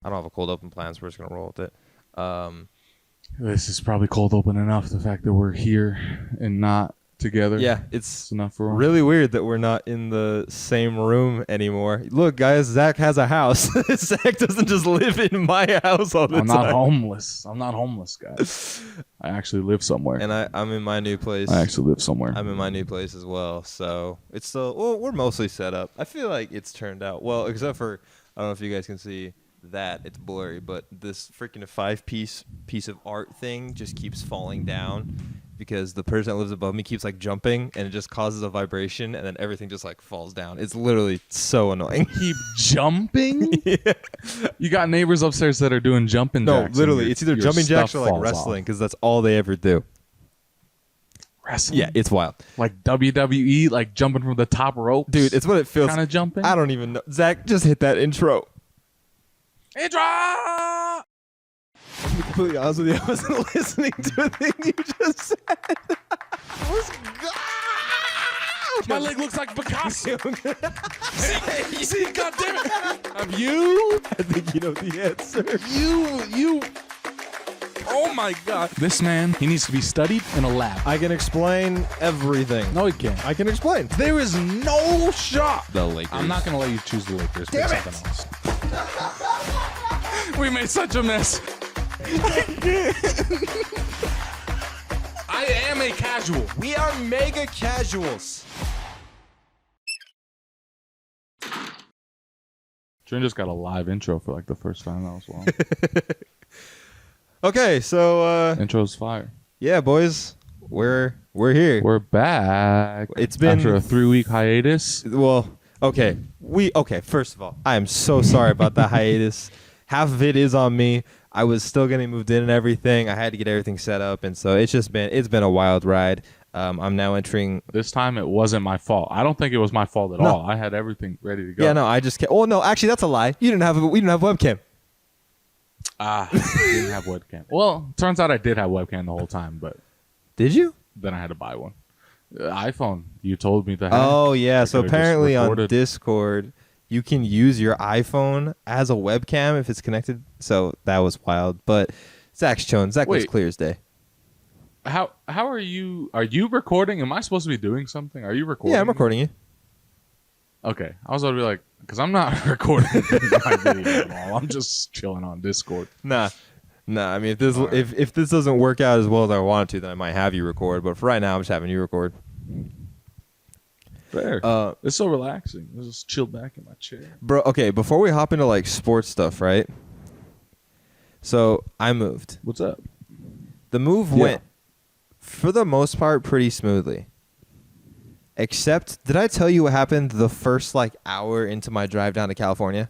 I don't have a cold open plan, so we're just gonna roll with it. This is probably cold open enough. The fact that we're here and not together. Yeah, it's enough for really weird that we're not in the same room anymore. Look, guys, Zach has a house. Zach doesn't just live in my house all the time. I'm not homeless. I'm not homeless, guys. I actually live somewhere. And I'm in my new place. I actually live somewhere. I'm in my new place as well. So it's still, well, we're mostly set up. I feel like it's turned out well, except for, I don't know if you guys can see that. It's blurry, but this freaking 5-piece piece of art thing just keeps falling down because the person that lives above me keeps like jumping and it just causes a vibration and then everything just like falls down. It's literally so annoying. Keep jumping? Yeah. You got neighbors upstairs that are doing jumping jacks. No, literally. It's either jumping jacks or like wrestling because that's all they ever do. Wrestling? Yeah, it's wild. Like WWE, like jumping from the top rope? Dude, it's what it feels. Kind of jumping? I don't even know. Zach, just hit that intro. Intro! To be completely honest with you, I wasn't listening to a thing you just said. My leg looks like Picasso. see, God damn it. Have you? I think you know the answer. You. Oh my God. This man, he needs to be studied in a lab. I can explain everything. No, he can't. I can explain. There is no shot. The Lakers. I'm not going to let you choose the Lakers. Damn Pick it. something else. We made such a mess. I am a casual. We are mega casuals. Trin just got a live intro for like the first time. That was long. Okay, so Intro's fire. yeah, boys, we're here. We're back. It's been after a 3-week hiatus. Well, okay. First of all, I am so sorry about the hiatus. Half of it is on me. I was still getting moved in and everything. I had to get everything set up, and so it's been a wild ride. I'm now entering. This time it wasn't my fault. I don't think it was my fault at all. I had everything ready to go. Yeah, no, I just can't. Oh no, actually, that's a lie. We didn't have webcam. I didn't have webcam. Well, turns out I did have webcam the whole time, but Did you? then I had to buy one. iPhone. You told me to have. Oh yeah. So could've just apparently on recorded. Discord, you can use your iPhone as a webcam if it's connected. So that was wild. But Zach's chilling. Zach was Wait. clear as day. How are you? Are you recording? Am I supposed to be doing something? Are you recording? Yeah, I'm recording you. Okay, I was about to be like, because I'm not recording my video at all. I'm just chilling on Discord. Nah. I mean, if All right. if this doesn't work out as well as I want it to, then I might have you record. But for right now, I'm just having you record. Fair. It's so relaxing. I just chill back in my chair. Bro, okay, before we hop into like sports stuff, right? So I moved. What's up? The move Yeah. went, for the most part, pretty smoothly. Except, did I tell you what happened the first like hour into my drive down to California?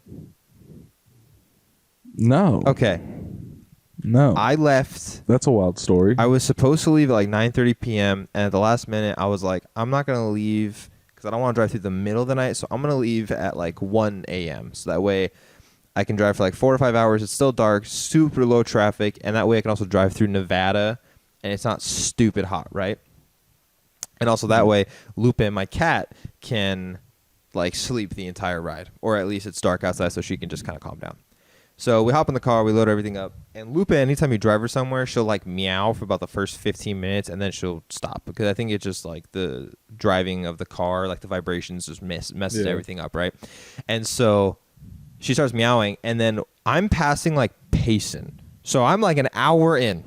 No. Okay, No. I left. That's a wild story. I was supposed to leave at like 9:30 p.m. and at the last minute, I was like, I'm not gonna leave because I don't want to drive through the middle of the night. So I'm gonna leave at like 1 a.m. So that way, I can drive for like 4 to 5 hours. It's still dark, super low traffic, and that way I can also drive through Nevada, and it's not stupid hot, right? And also that way, Lupin, my cat, can like sleep the entire ride, or at least it's dark outside, so she can just kind of calm down. So we hop in the car, we load everything up, and Lupin, anytime you drive her somewhere, she'll like meow for about the first 15 minutes, and then she'll stop because I think it's just like the driving of the car, like the vibrations just messes everything up, right? And so she starts meowing, and then I'm passing like Payson, so I'm like an hour in,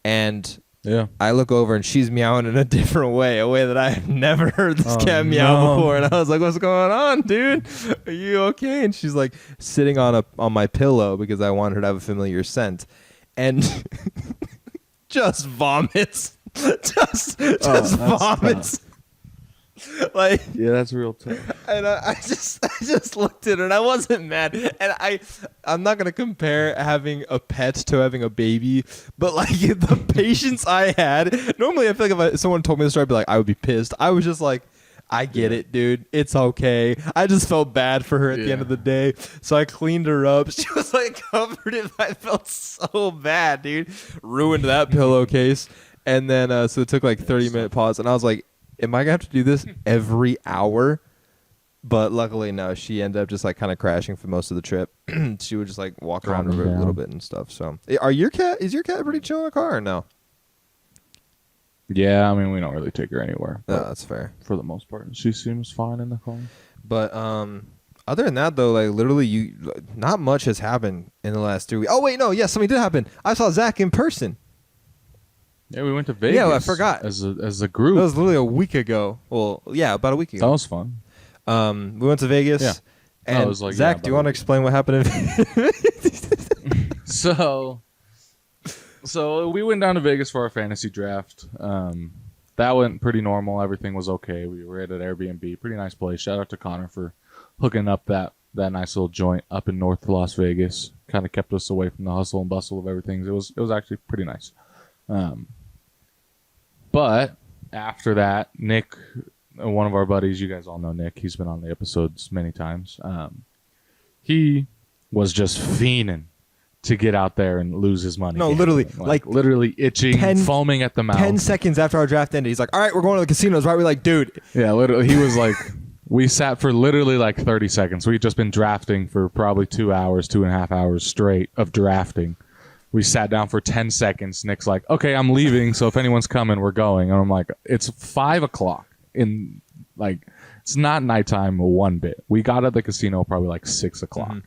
and yeah. I look over and she's meowing in a different way, a way that I have never heard this cat meow before. And I was like, "What's going on, dude? Are you okay?" And she's like sitting on my pillow because I want her to have a familiar scent, and just vomits, just vomits. Like, Yeah, that's real tough. and I just looked at her and I wasn't mad. And I'm not gonna compare having a pet to having a baby, but like the patience I had. Normally, I feel like if someone told me this story, I'd be like, I would be pissed. I was just like, I get it, dude. It's okay. I just felt bad for her at the end of the day, so I cleaned her up. She was like covered in. I felt so bad, dude. Ruined that pillowcase, and then so it took like 30-minute pause, and I was like, am I gonna have to do this every hour? But luckily, no, she ended up just like kind of crashing for most of the trip. She would just like walk around a Calming little down. bit and stuff. So, is your cat pretty chill in the car or no? Yeah, I mean, we don't really take her anywhere. No, but that's fair. for the most part, she seems fine in the car. But other than that though, like literally, not much has happened in the last 2 weeks. Oh wait, no, yes, something did happen. I saw Zach in person. Yeah, we went to Vegas. Yeah, I forgot. As a group. That was literally a week ago. Well, yeah, about a week ago. That was fun. We went to Vegas. Yeah. And it was like, Zach, yeah, do you want to explain what happened in Vegas? So we went down to Vegas for our fantasy draft. That went pretty normal. Everything was okay. We were at an Airbnb, pretty nice place. Shout out to Connor for hooking up that nice little joint up in North Las Vegas. Kind of kept us away from the hustle and bustle of everything. It was actually pretty nice. But after that, Nick, one of our buddies, you guys all know Nick. He's been on the episodes many times. He was just fiending to get out there and lose his money. No, literally, like literally itching, foaming at the mouth. 10 seconds after our draft ended, he's like, all right, we're going to the casinos, right? We're like, dude. Yeah, literally, he was like, we sat for literally like 30 seconds. We'd just been drafting for probably 2 hours, 2.5 hours straight of drafting. We sat down for 10 seconds. Nick's like, okay, I'm leaving, so if anyone's coming, we're going. And I'm like, it's 5 o'clock. It's not nighttime one bit. We got at the casino probably like 6 o'clock. Mm-hmm.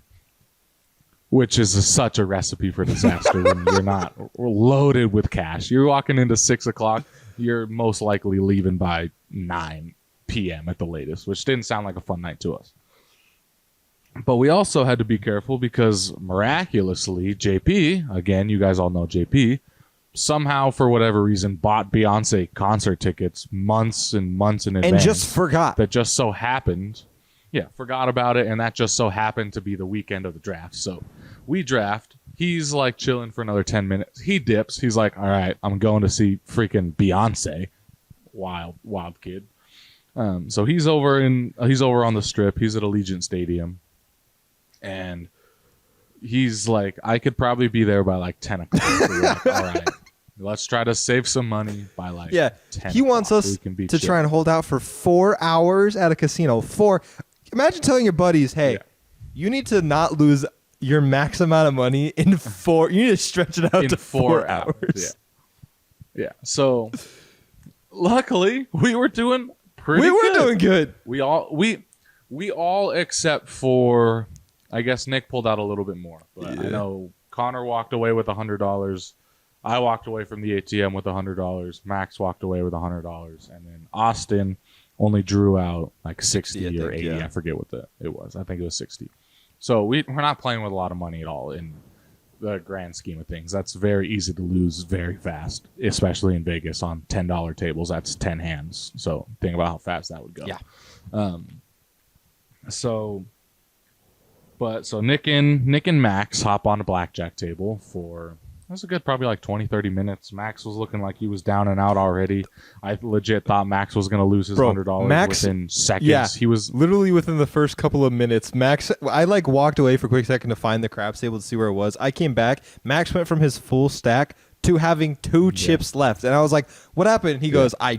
Which is such a recipe for disaster when we're loaded with cash. You're walking into 6 o'clock, you're most likely leaving by 9 p.m. at the latest, which didn't sound like a fun night to us. But we also had to be careful because miraculously, JP, again, you guys all know JP, somehow for whatever reason bought Beyonce concert tickets months and months in advance. And just forgot. That just so happened. Yeah, forgot about it, and that just so happened to be the weekend of the draft. So we draft. He's like chilling for another 10 minutes. He dips. He's like, all right, I'm going to see freaking Beyonce. Wild kid. So he's over on the Strip. He's at Allegiant Stadium. And he's like, I could probably be there by like 10 o'clock. So we're like, all right, let's try to save some money by like 10 he wants us to try and hold out for 4 hours at a casino. Imagine telling your buddies, hey, you need to not lose your max amount of money in 4. You need to stretch it out to 4 hours. Yeah. So luckily, we were doing pretty good. We were doing good. We all except for, I guess Nick pulled out a little bit more. But I know Connor walked away with $100. I walked away from the ATM with $100. Max walked away with $100. And then Austin only drew out like 60 or 80. I forget what it was. I think it was 60. So we're not playing with a lot of money at all in the grand scheme of things. That's very easy to lose very fast, especially in Vegas on $10 tables. That's 10 hands. So think about how fast that would go. Yeah. So Nick and Max hop on a blackjack table for, that was a good probably like 20, 30 minutes. Max was looking like he was down and out already. I legit thought Max was going to lose his $100 within seconds. Yeah, he was literally within the first couple of minutes. Max, I like walked away for a quick second to find the craps table to see where it was. I came back. Max went from his full stack to having 2 chips left. And I was like, what happened? He goes, I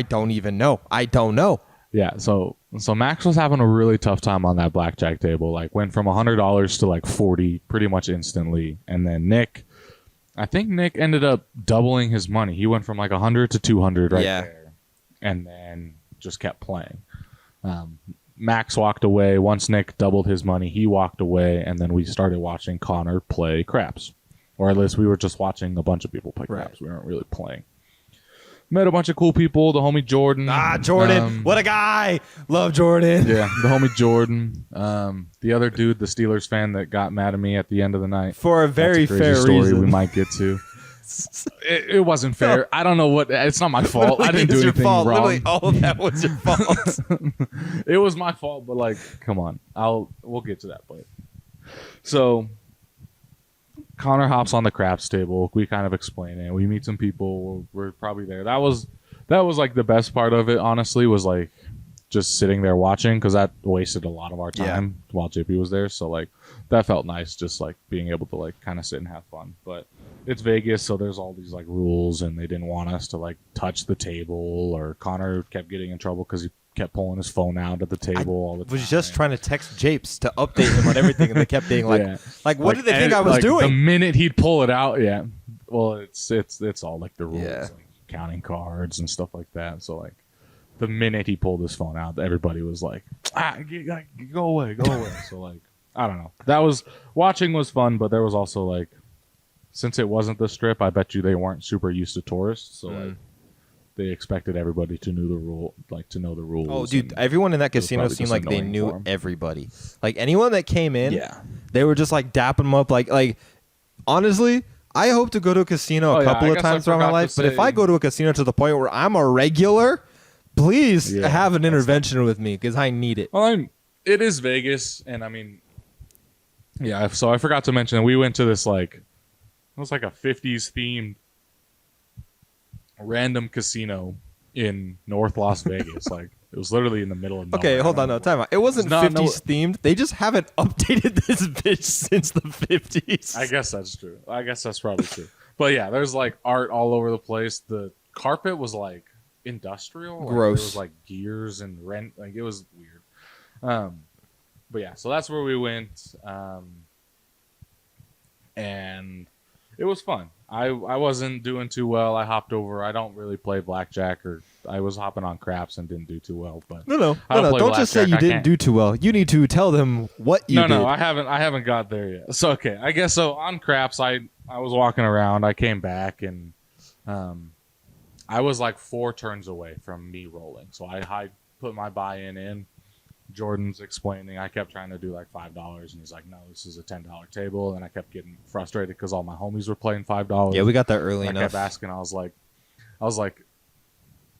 don't even know. I don't know. Yeah, so Max was having a really tough time on that blackjack table. Like went from $100 to like 40 pretty much instantly. And then I think Nick ended up doubling his money. He went from like 100 to 200 right there. And then just kept playing. Max walked away. Once Nick doubled his money, he walked away. And then we started watching Connor play craps. Or at least we were just watching a bunch of people play craps. We weren't really playing. Met a bunch of cool people. The homie Jordan. Jordan. What a guy. Love Jordan. Yeah, the homie Jordan. The other dude, the Steelers fan that got mad at me at the end of the night. For a very fair story reason. We might get to. It wasn't fair. I don't know what. It's not my fault. I didn't do anything wrong. Literally, all of that was your fault. It was my fault, but like, come on. We'll get to that point. So Connor hops on the craps table. We kind of explain it. We meet some people. We're probably there. That was like the best part of it, honestly, was like just sitting there watching, because that wasted a lot of our time while JP was there. So like that felt nice, just like being able to like kind of sit and have fun. But it's Vegas, so there's all these like rules, and they didn't want us to like touch the table, or Connor kept getting in trouble because he kept pulling his phone out at the table all the time. Was just trying to text Japes to update him on everything, and they kept being like, Yeah. what did they think I was The doing? minute he'd pull it out, yeah. Well, it's all like the rules, Yeah. like counting cards and stuff like that. So like, the minute he pulled his phone out, everybody was like, go away. So like, I don't know. Watching was fun, but there was also like, since it wasn't the Strip, I bet you they weren't super used to tourists. So like, they expected everybody to know the rules. Oh, dude, everyone in that casino seemed like they knew everybody. Like anyone that came in, they were just like dapping them up. Like honestly, I hope to go to a casino a couple of times throughout my life. But if I go to a casino to the point where I'm a regular, please have an intervention with me because I need it. Well, it is Vegas, and I mean, yeah. So I forgot to mention we went to this like, it was like a 50s themed random casino in North Las Vegas. Like it was literally in the middle of nowhere. Okay, hold on, no, time out. It wasn't 50s themed. They just haven't updated this bitch since the 50s. I guess that's true. I guess that's probably true. But yeah, there's like art all over the place. The carpet was like industrial. Gross. It was like gears and rent. Like it was weird. But yeah, so that's where we went. And it was fun. I wasn't doing too well. I hopped over. I don't really play blackjack, or I was hopping on craps and didn't do too well. But no. Don't just say you didn't do too well. You need to tell them what you did. No, I haven't got there yet. So okay, I guess so. On craps, I was walking around. I came back and I was like 4 turns away from me rolling. So I put my buy-in in. Jordan's explaining. I kept trying to do like $5, and he's like, "No, this is a $10 table." And I kept getting frustrated because all my homies were playing $5. Yeah, we got there early enough. I kept asking. I was like,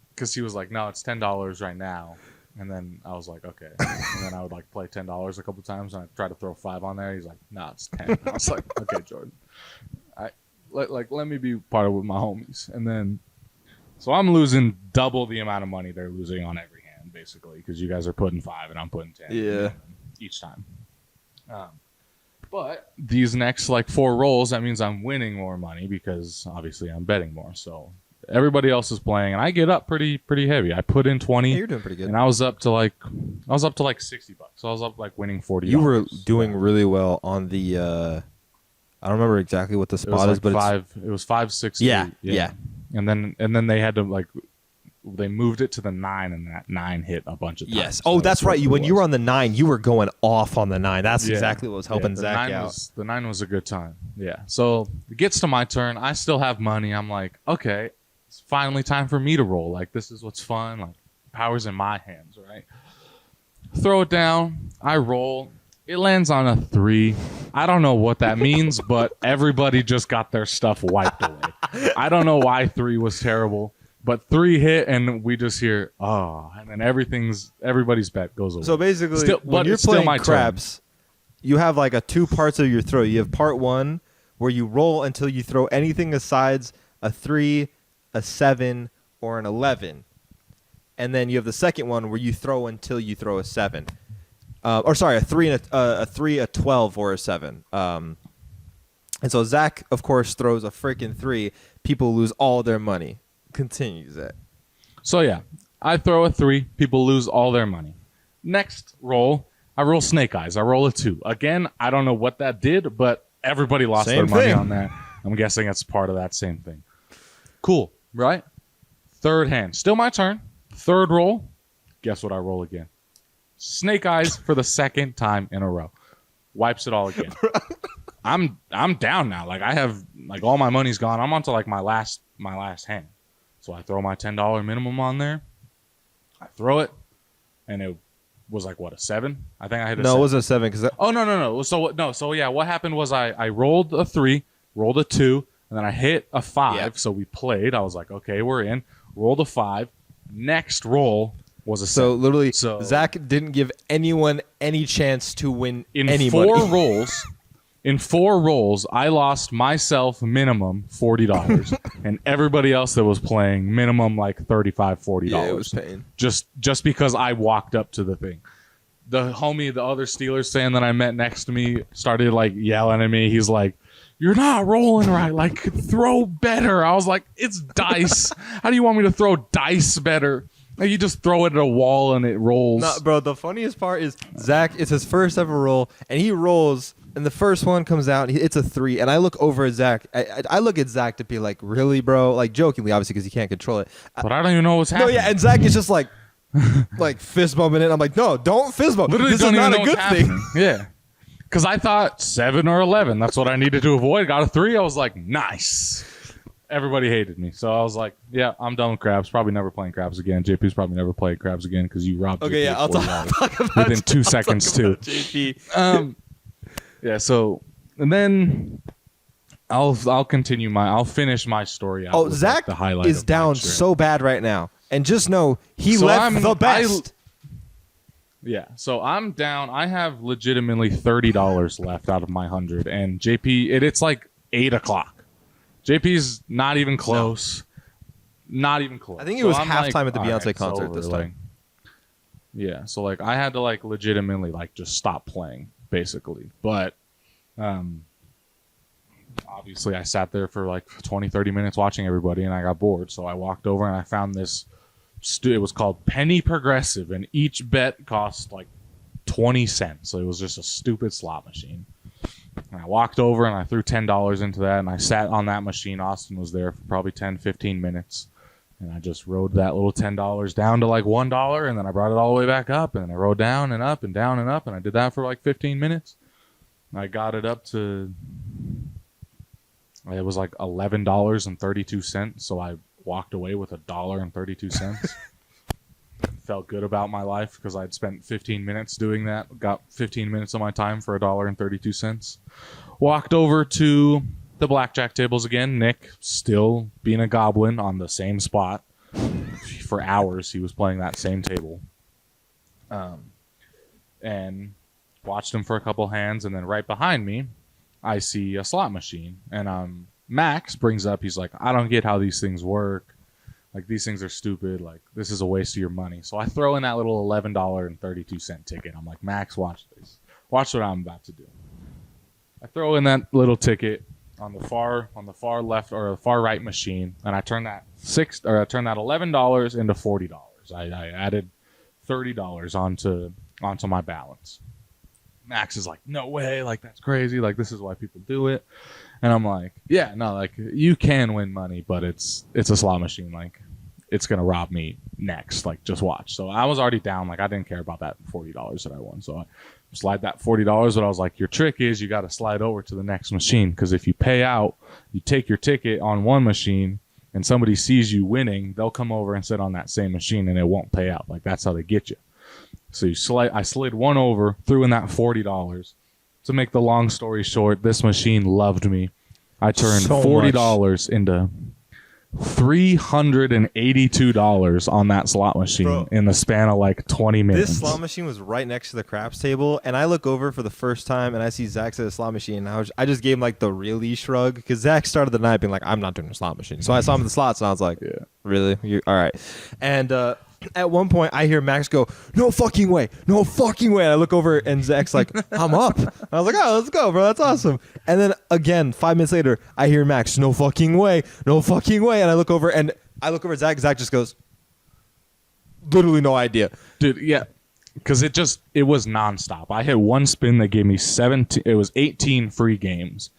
because he was like, "No, it's $10 right now." And then I was like, "Okay." And then I would like play $10 a couple times, and I try to throw 5 on there. He's like, "No, it's 10." I was like, "Okay, Jordan, let me be part of it with my homies." And then, so I'm losing double the amount of money they're losing on every hand, basically, because you guys are putting 5 and I'm putting 10. Yeah. Each time. But these next like 4 rolls, that means I'm winning more money because obviously I'm betting more. So everybody else is playing, and I get up pretty heavy. I put in 20. Yeah, you're doing pretty good. And I was up to like $60. So I was up like winning $40. You were doing really well on the. I don't remember exactly what the spot is, but it was 5, 6, yeah, 8. Yeah. And then they had to like. They moved it to the 9, and that 9 hit a bunch of times. Yes. Oh, that's right. When you were on the 9, you were going off on the 9. That's exactly what was helping Zach out. The 9 was a good time. Yeah. So it gets to my turn. I still have money. I'm like, okay, it's finally time for me to roll. Like, this is what's fun. Like, power's in my hands, right? Throw it down. I roll. It lands on a 3. I don't know what that means, but everybody just got their stuff wiped away. I don't know why 3 was terrible. But 3 hit, and we just hear, oh, and then everybody's bet goes away. So basically, when you're playing craps, you have like 2 parts of your throw. You have part 1 where you roll until you throw anything besides a 3, a 7, or an 11. And then you have the second one where you throw until you throw a 7. Or sorry, a 3, a 12, or a 7. And so Zach, of course, throws a freaking 3. People lose all their money. Continues that. So yeah, I throw a 3. People lose all their money. Next roll, I roll snake eyes. I roll a 2. Again, I don't know what that did, but everybody lost their money on that. I'm guessing it's part of that same thing. Cool, right? Third hand, still my turn. Third roll, guess what I roll again? Snake eyes for the second time in a row. Wipes it all again. I'm down now. Like I have like all my money's gone. I'm onto like my last hand. So I throw my $10 minimum on there. I throw it, and it was like what, a 7? I think I hit a 7. No, it wasn't a 7 because. Oh no. So yeah, what happened was I rolled a 3, rolled a 2, and then I hit a 5. Yeah. So we played. I was like, okay, we're in. Rolled a 5. Next roll was a 7. So literally, Zach didn't give anyone any chance to win in any 4 money. rolls. In 4 rolls, I lost myself minimum $40, and everybody else that was playing minimum like $35, $40. Yeah, it was pain. Just because I walked up to the thing. The other Steelers fan that I met next to me started like yelling at me. He's like, "You're not rolling right. Like, throw better." I was like, "It's dice. How do you want me to throw dice better?" Like you just throw it at a wall and it rolls. No, bro, the funniest part is Zach, it's his first ever roll, and he rolls, and the first one comes out, it's a 3, and I look over at Zach. I look at Zach to be like, really, bro? Like, jokingly, obviously, because he can't control it. But I don't even know what's happening. No, yeah, and Zach is just like fist bumping it. I'm like, no, don't fist bump. Literally This is not a good thing. Yeah. Because I thought 7 or 11. That's what I needed to avoid. Got a 3. I was like, nice. Everybody hated me. So I was like, yeah, I'm done with craps. Probably never playing craps again. JP's probably never played craps again because you robbed Okay, JP yeah, I'll talk about within 2 seconds, too. JP. Yeah, so, and then I'll continue I'll finish my story out. Oh, with, Zach the highlight is of down so bad right now. And just know, he left the best. Yeah, so I'm down. I have legitimately $30 left out of my 100, and JP, it's like 8 o'clock. JP's not even close. Not even close. I think it was I'm halftime at the all Beyonce concert over. this time. Like, yeah, so like I had to like legitimately like just stop playing basically. But obviously I sat there for like 20, 30 minutes watching everybody and I got bored. So I walked over and I found this. It was called Penny Progressive, and each bet cost like 20 cents. So it was just a stupid slot machine. And I walked over and I threw $10 into that, and I sat on that machine. Austin was there for probably 10, 15 minutes. And I just rode that little $10 down to like $1, and then I brought it all the way back up, and then I rode down and up and down and up, and I did that for like 15 minutes. And I got it up to, it was like $11.32, so I walked away with $1.32. Felt good about my life because I'd spent 15 minutes doing that. Got 15 minutes of my time for $1.32. Walked over to the blackjack tables again. Nick still being a goblin on the same spot. For hours he was playing that same table. And watched him for a couple hands, and then right behind me I see a slot machine, and Max brings up, he's like, I don't get how these things work. Like, these things are stupid. Like, this is a waste of your money. So I throw in that little $11.32 ticket. I'm like, Max, watch this. Watch what I'm about to do. I throw in that little ticket on the far left or the far right machine, and I turn that $11 into $40. I added $30 onto my balance. Max is like, no way, like that's crazy, like this is why people do it. And I'm like, yeah, no, like you can win money, but it's a slot machine, like it's gonna rob me next, like just watch. So I was already down, like I didn't care about that $40 that I won. So I slide that $40, but I was like, your trick is you got to slide over to the next machine, because if you pay out, you take your ticket on one machine and somebody sees you winning, they'll come over and sit on that same machine and it won't pay out. Like that's how they get you. So I slid one over, threw in that $40. To make the long story short, this machine loved me. I turned $40 into $382 on that slot machine in the span of like 20 minutes. This slot machine was right next to the craps table, and I look over for the first time, and I see Zach's at the slot machine. And I just gave him like the really shrug, because Zach started the night being like, I'm not doing a slot machine. So I saw him in the slots, and I was like, yeah, really? All right. And at one point, I hear Max go, no fucking way. And I look over, and Zach's like, I'm up. And I was like, oh, let's go, bro. That's awesome. And then again, 5 minutes later, I hear Max, no fucking way. And I look over at Zach. Zach just goes, literally no idea. Dude, yeah. Because it was nonstop. I hit one spin that gave me 18 free games.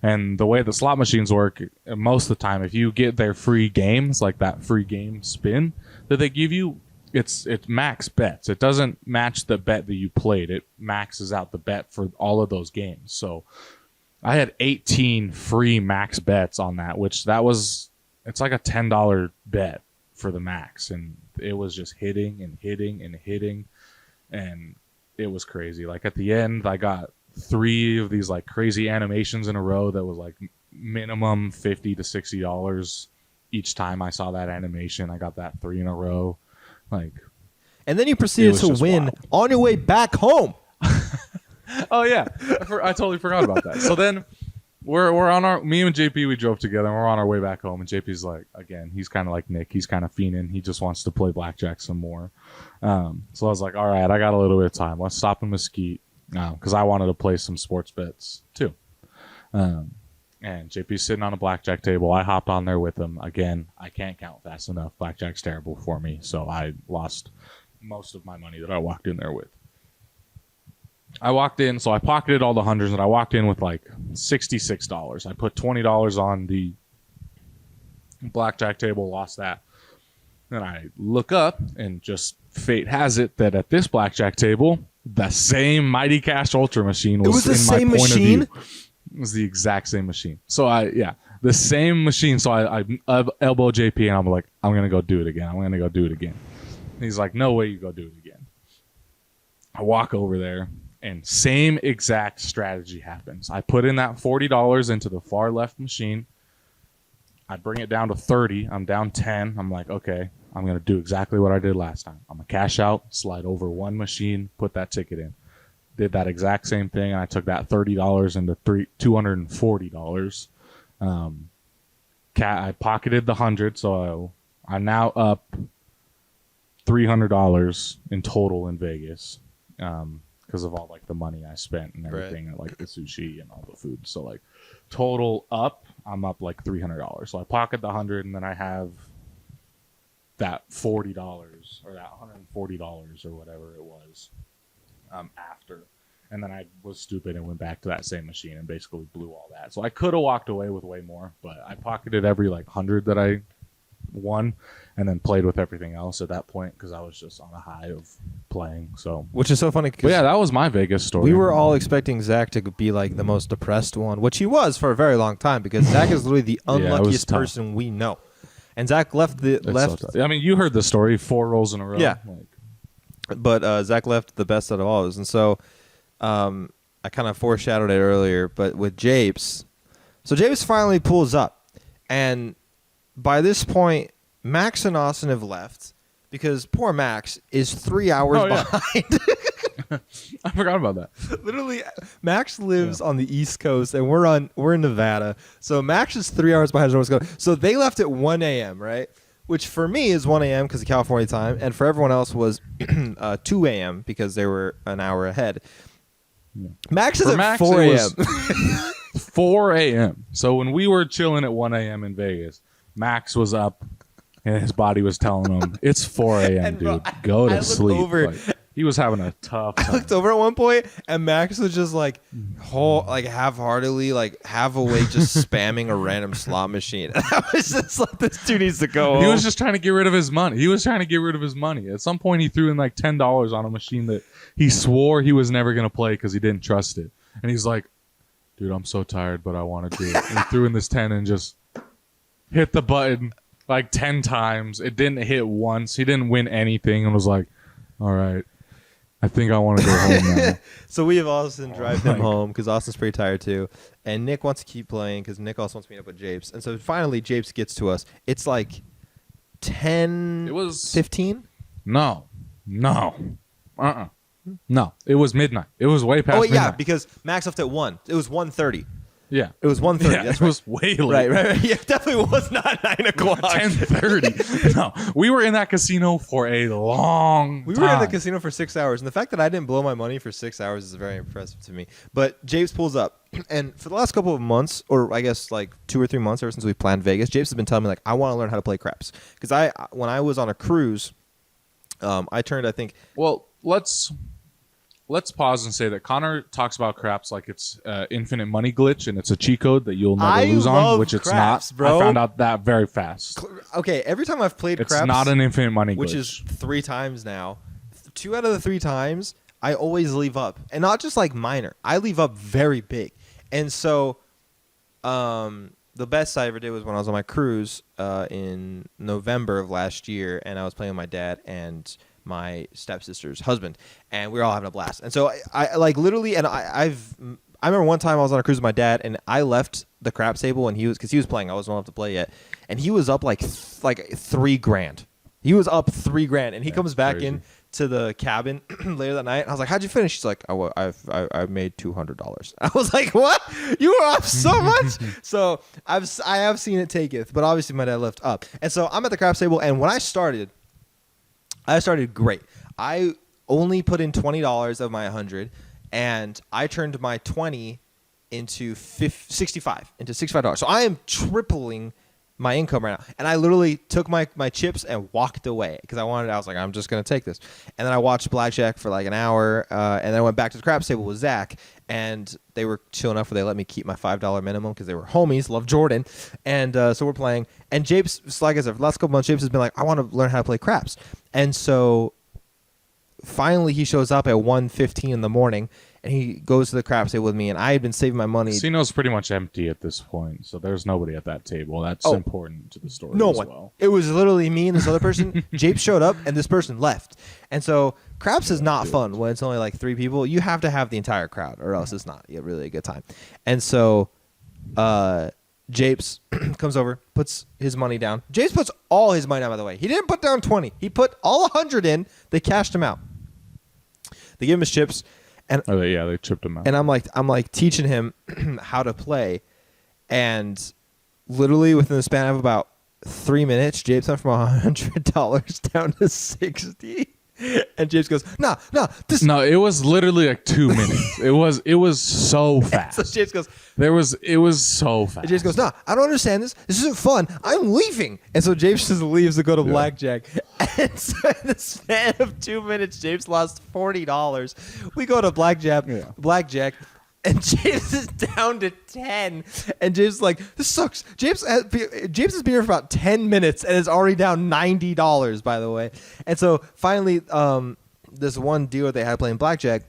And the way the slot machines work, most of the time, if you get their free games, like that free game spin that they give you, it's max bets. It doesn't match the bet that you played. It maxes out the bet for all of those games. So I had 18 free max bets on that, it's like a $10 bet for the max. And it was just hitting and hitting and hitting. And it was crazy. Like at the end, I got 3 of these like crazy animations in a row that was like minimum $50 to $60 each time I saw that animation. I got that 3 in a row. Like, and then you proceeded to win on your way back home. Oh yeah, I totally forgot about that. So then we're on me and JP, we drove together and we're on our way back home, and JP's like, again, he's kind of like Nick, he's kind of fiending, he just wants to play blackjack some more. So I was like, all right, I got a little bit of time, let's stop in Mesquite, because I wanted to play some sports bets too. And JP's sitting on a blackjack table. I hopped on there with him. Again, I can't count fast enough. Blackjack's terrible for me, so I lost most of my money that I walked in there with. I walked in, so I pocketed all the hundreds, and I walked in with like $66. I put $20 on the blackjack table, lost that. Then I look up, and just fate has it that at this blackjack table, the same Mighty Cash Ultra machine was the in same my point machine? of view. It was the exact same machine. So the same machine. So I elbow JP, and I'm like, I'm going to go do it again. I'm going to go do it again. And he's like, no way you go do it again. I walk over there, and same exact strategy happens. I put in that $40 into the far left machine. I bring it down to 30. I'm down 10. I'm like, okay, I'm going to do exactly what I did last time. I'm going to cash out, slide over one machine, put that ticket in. Did that exact same thing, and I took that $30 into $240. I pocketed the 100, so I'm now up $300 in total in Vegas because of all like the money I spent and everything, and like the sushi and all the food. So like total up, I'm up like $300. So I pocket the 100, and then I have that $40 or that $140 or whatever it was after. And then I was stupid and went back to that same machine and basically blew all that. So I could have walked away with way more, but I pocketed every like 100 that I won, and then played with everything else at that point because I was just on a high of playing. So, which is so funny. But yeah, that was my Vegas story. We were all expecting Zach to be like the most depressed one, which he was for a very long time because Zach is literally the unluckiest person we know. And Zach left. I mean, you heard the story 4 rolls in a row. Yeah. But Zach left the best out of all of us, and so. I kind of foreshadowed it earlier, but with Japes, so Japes finally pulls up, and by this point, Max and Austin have left because poor Max is 3 hours behind. I forgot about that. Literally, Max lives on the East Coast, and we're in Nevada, so Max is 3 hours behind. So they left at 1 a.m., right? Which for me is 1 a.m. because of California time, and for everyone else was 2 a.m. because they were an hour ahead. Yeah. Max is at 4 a.m. 4 a.m. So when we were chilling at 1 a.m. in Vegas, Max was up and his body was telling him, it's 4 a.m., dude. Go to sleep. Like, he was having a tough time. I looked over at one point and Max was just like half-heartedly, like half awake, just spamming a random slot machine. And I was just like, this dude needs to go home. He was just trying to get rid of his money. At some point, he threw in like $10 on a machine that he swore he was never going to play because he didn't trust it. And he's like, dude, I'm so tired, but I want to do it. And he threw in this 10 and just hit the button like 10 times. It didn't hit once. He didn't win anything and was like, all right. I think I want to go home now. So we have Austin drive him home because Austin's pretty tired too. And Nick wants to keep playing because Nick also wants to meet up with Japes. And so finally Japes gets to us. It's like 10, it was 15? No. No, it was midnight. It was way past midnight. Yeah, because Max left at 1. It was 1:30. Yeah. It was 1:30. Yeah, that's it was way late. Right. Yeah, it definitely was not 9 o'clock. 10:30. No, we were in that casino for a long time. We were in the casino for 6 hours. And the fact that I didn't blow my money for 6 hours is very impressive to me. But Japes pulls up. And for the last couple of months, or I guess like 2 or 3 months ever since we planned Vegas, Japes has been telling me, like, I want to learn how to play craps. Because when I was on a cruise, I turned, I think... Well, Let's pause and say that Connor talks about craps like it's infinite money glitch and it's a cheat code that you'll never lose on, which it's craps, not. Bro. I found out that very fast. Okay, every time I've played craps, it's not an infinite money glitch, which is 3 times now. 2 out of the 3 times, I always leave up, and not just like minor. I leave up very big, and so the best I ever did was when I was on my cruise in November of last year, and I was playing with my dad and my stepsister's husband, and we were all having a blast. And so I like literally, and I remember one time I was on a cruise with my dad, and I left the craps table, and he was playing. I wasn't old enough to play yet, and he was up like $3,000. He was up $3,000, and he comes back crazy. in to the cabin later that night. And I was like, "How'd you finish?" She's like, "I made $200." I was like, "What? You were up so much?" So I have seen it taketh, but obviously my dad left up, and so I'm at the craps table, and when I started great. I only put in $20 of my 100, and I turned my 20 into $65. So I am tripling my income right now. And I literally took my chips and walked away because I was like, I'm just going to take this. And then I watched blackjack for like an hour. And then I went back to the craps table with Zach. And they were chill enough where they let me keep my $5 minimum because they were homies, love Jordan. And so we're playing. And Japes, like I said, for the last couple months, Japes has been like, I want to learn how to play craps. And so finally he shows up at 1:15 in the morning. And he goes to the craps table with me, and I had been saving my money. Casino's pretty much empty at this point, so there's nobody at that table. That's important to the story no as one. well. It was literally me and this other person. Japes showed up, and this person left. And so craps is not fun when it's only like 3 people. You have to have the entire crowd, or else it's not really a good time. And so Japes comes over, puts his money down. Japes puts all his money down, by the way. He didn't put down 20. He put all 100 in. They cashed him out. They gave him his chips. And they chipped him out. And I'm like teaching him how to play, and literally within the span of about 3 minutes, Japes went from $100 down to 60. And Japes goes, no, it was literally like 2 minutes. It was so fast. So Japes goes, it was so fast. And Japes goes, no, I don't understand this. This isn't fun. I'm leaving. And so Japes just leaves to go to blackjack. And so in the span of 2 minutes, Japes lost $40. We go to blackjack, and James is down to 10. And James is like, this sucks. James has been here for about 10 minutes and is already down $90, by the way. And so finally, this one dealer they had playing blackjack,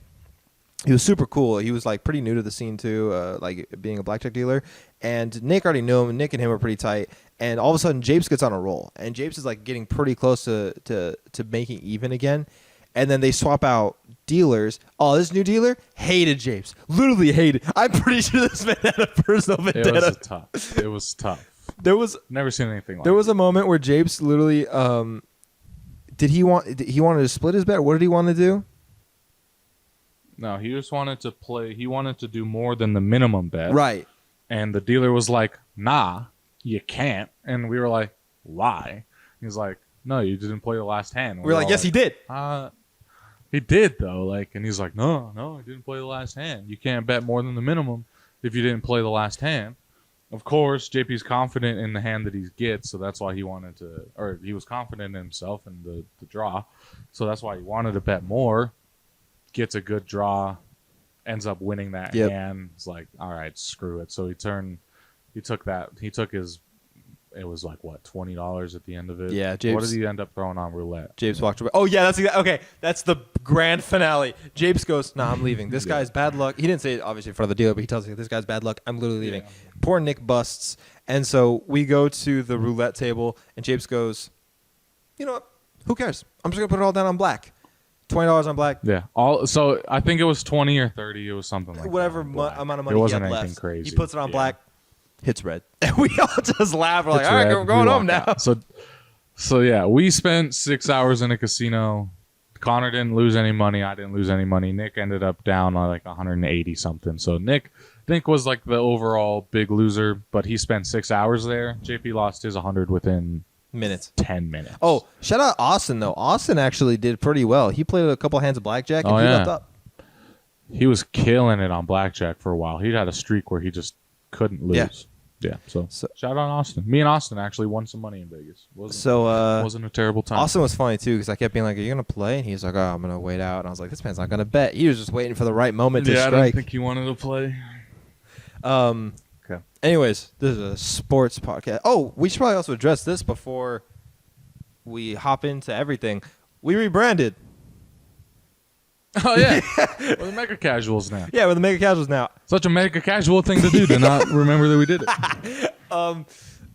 he was super cool. He was like pretty new to the scene too, like being a blackjack dealer. And Nick already knew him. Nick and him were pretty tight. And all of a sudden, Japes gets on a roll. And Japes is like getting pretty close to making even again. And then they swap out dealers. Oh, this new dealer hated Japes. Literally hated. I'm pretty sure this man had a personal vendetta. It was tough. There was never seen anything like There was a moment where Japes literally he wanted to split his bet? What did he want to do? No, he just wanted to play. He wanted to do more than the minimum bet. Right. And the dealer was like, nah, you can't. And we were like, why? He's like, no, you didn't play the last hand. We were like, yes, he did. He did, though. And he's like, no, I didn't play the last hand. You can't bet more than the minimum if you didn't play the last hand. Of course, JP's confident in the hand that he gets, so that's why he wanted to, or he was confident in himself and the draw. So that's why he wanted to bet more. Gets a good draw, ends up winning that hand. It's like, all right, screw it. So he took his, it was like, what, $20 at the end of it? Yeah, Japes. What did he end up throwing on roulette? Japes walked away. Oh, yeah, okay. That's the grand finale. Japes goes, nah, I'm leaving. This guy's bad luck. He didn't say it, obviously, in front of the dealer, but he tells me, this guy's bad luck. I'm literally leaving. Yeah. Poor Nick busts. And so we go to the roulette table, and Japes goes, you know what? Who cares? I'm just going to put it all down on black. $20 on black. Yeah. So I think it was 20 or 30. It was something like whatever that. amount of money it wasn't he had anything left. crazy. He puts it on black, hits red. And we all just laugh. We're like, all right, we're going home now. So yeah, we spent 6 hours in a casino. Connor didn't lose any money. I didn't lose any money. Nick ended up down on like 180 something. So Nick was like the overall big loser, but he spent 6 hours there. JP lost his 100 within 10 minutes. Oh, shout out Austin, though. Austin actually did pretty well. He played a couple hands of blackjack, and he left up. He was killing it on blackjack for a while. He had a streak where he just couldn't lose. Yeah. So shout out Austin. Me and Austin actually won some money in Vegas. Wasn't a terrible time. Austin was funny, too, because I kept being like, are you going to play? And he was like, oh, I'm going to wait out. And I was like, this man's not going to bet. He was just waiting for the right moment to strike. I didn't think he wanted to play. Okay. Anyways, this is a sports podcast. Oh, we should probably also address this before we hop into everything. We rebranded. Oh, yeah. We're the Mega Casuals now. Yeah, we're the Mega Casuals now. Such a Mega Casual thing to do to not remember that we did it.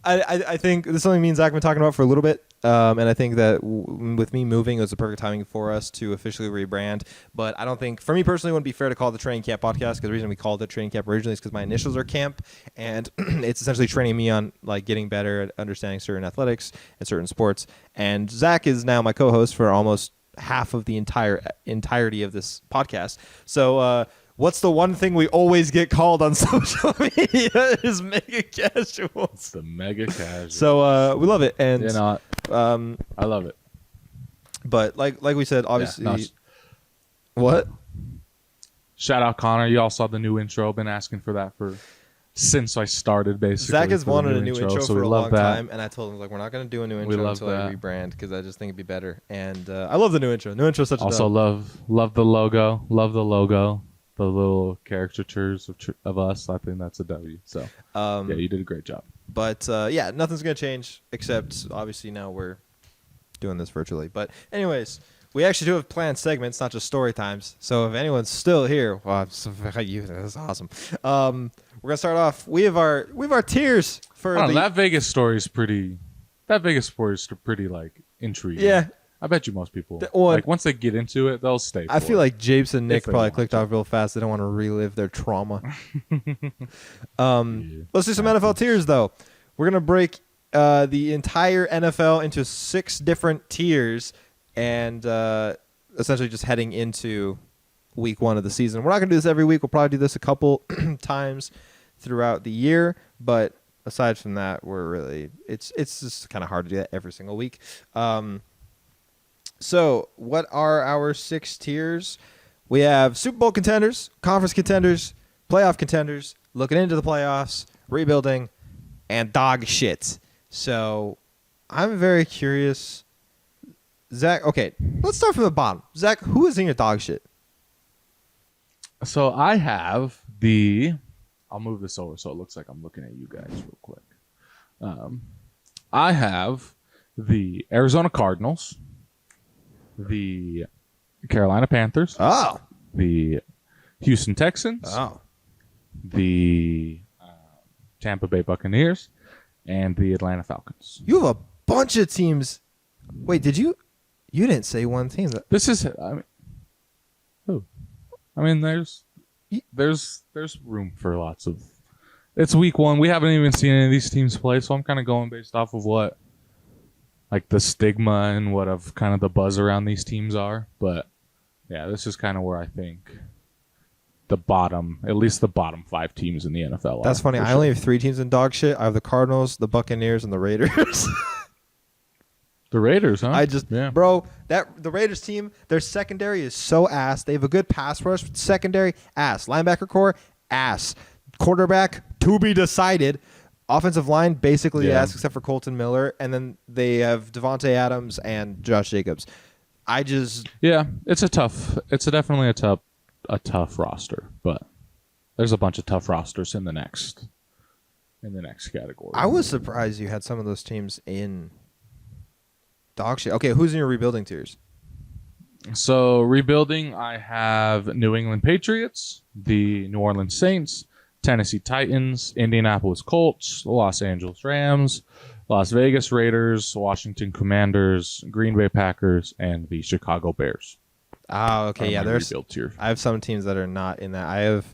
I think this is something me and Zach have been talking about for a little bit. And I think that with me moving, it was the perfect timing for us to officially rebrand. But I don't think, for me personally, it wouldn't be fair to call it the Training Camp Podcast, because the reason we called it Training Camp originally is because my initials are Camp, and it's essentially training me on like getting better at understanding certain athletics and certain sports. And Zach is now my co-host for almost half of the entirety of this podcast. So what's the one thing we always get called on social media is Mega Casuals. It's the Mega Casuals. So we love it, and I love it. But like we said, obviously, what? Shout out Connor. You all saw the new intro. Been asking for that since I started, basically. Zach has wanted a new intro so for we a love long that. time, and I told him, like, we're not going to do a new intro until I rebrand, because I just think it'd be better. And I love the new intro. New intro is such a Also dub. love the logo. Love the logo. The little caricatures of us. I think that's a W. So, yeah, you did a great job. But, yeah, nothing's going to change, except, obviously, now we're doing this virtually. But, anyways, we actually do have planned segments, not just story times. So if anyone's still here, well, that's awesome. We're gonna start off. We have our tiers for that Vegas story is pretty. That Vegas story is pretty like intriguing. Yeah, I bet you most people like once they get into it, they'll stay. I feel like Japes and Nick probably clicked off real fast. They don't want to relive their trauma. Let's do some NFL tiers though. We're gonna break the entire NFL into 6 different tiers, and essentially just heading into week 1 of the season. We're not going to do this every week. We'll probably do this a couple times throughout the year, but aside from that, it's just kind of hard to do that every single week. So what are our 6 tiers? We have Super Bowl contenders, conference contenders, playoff contenders, looking into the playoffs, rebuilding, and dog shit. So I'm very curious. Zach, okay, let's start from the bottom. Zach, who is in your dog shit? So I have I'll move this over so it looks like I'm looking at you guys real quick. I have the Arizona Cardinals, the Carolina Panthers, the Houston Texans, the Tampa Bay Buccaneers, and the Atlanta Falcons. You have a bunch of teams. Wait, did you? You didn't say one team. This is. I mean, there's room for lots of. It's week 1. We haven't even seen any of these teams play, so I'm kind of going based off of what, like the stigma and what of kind of the buzz around these teams are. But yeah, this is kind of where I think at least the bottom 5 teams in the NFL. That's funny. I only have 3 teams in dog shit. I have the Cardinals, the Buccaneers, and the Raiders. The Raiders, huh? Bro, the Raiders team, their secondary is so ass. They have a good pass rush, secondary ass, linebacker core ass, quarterback to be decided, offensive line basically ass except for Colton Miller, and then they have Devontae Adams and Josh Jacobs. It's definitely a tough roster, but there's a bunch of tough rosters in the next category. I was surprised you had some of those teams in dog shit. Okay, who's in your rebuilding tiers? So rebuilding, I have New England Patriots, the New Orleans Saints, Tennessee Titans, Indianapolis Colts, Los Angeles Rams, Las Vegas Raiders, Washington Commanders, Green Bay Packers, and the Chicago Bears. Oh, okay, yeah. I have some teams that are not in that. I have.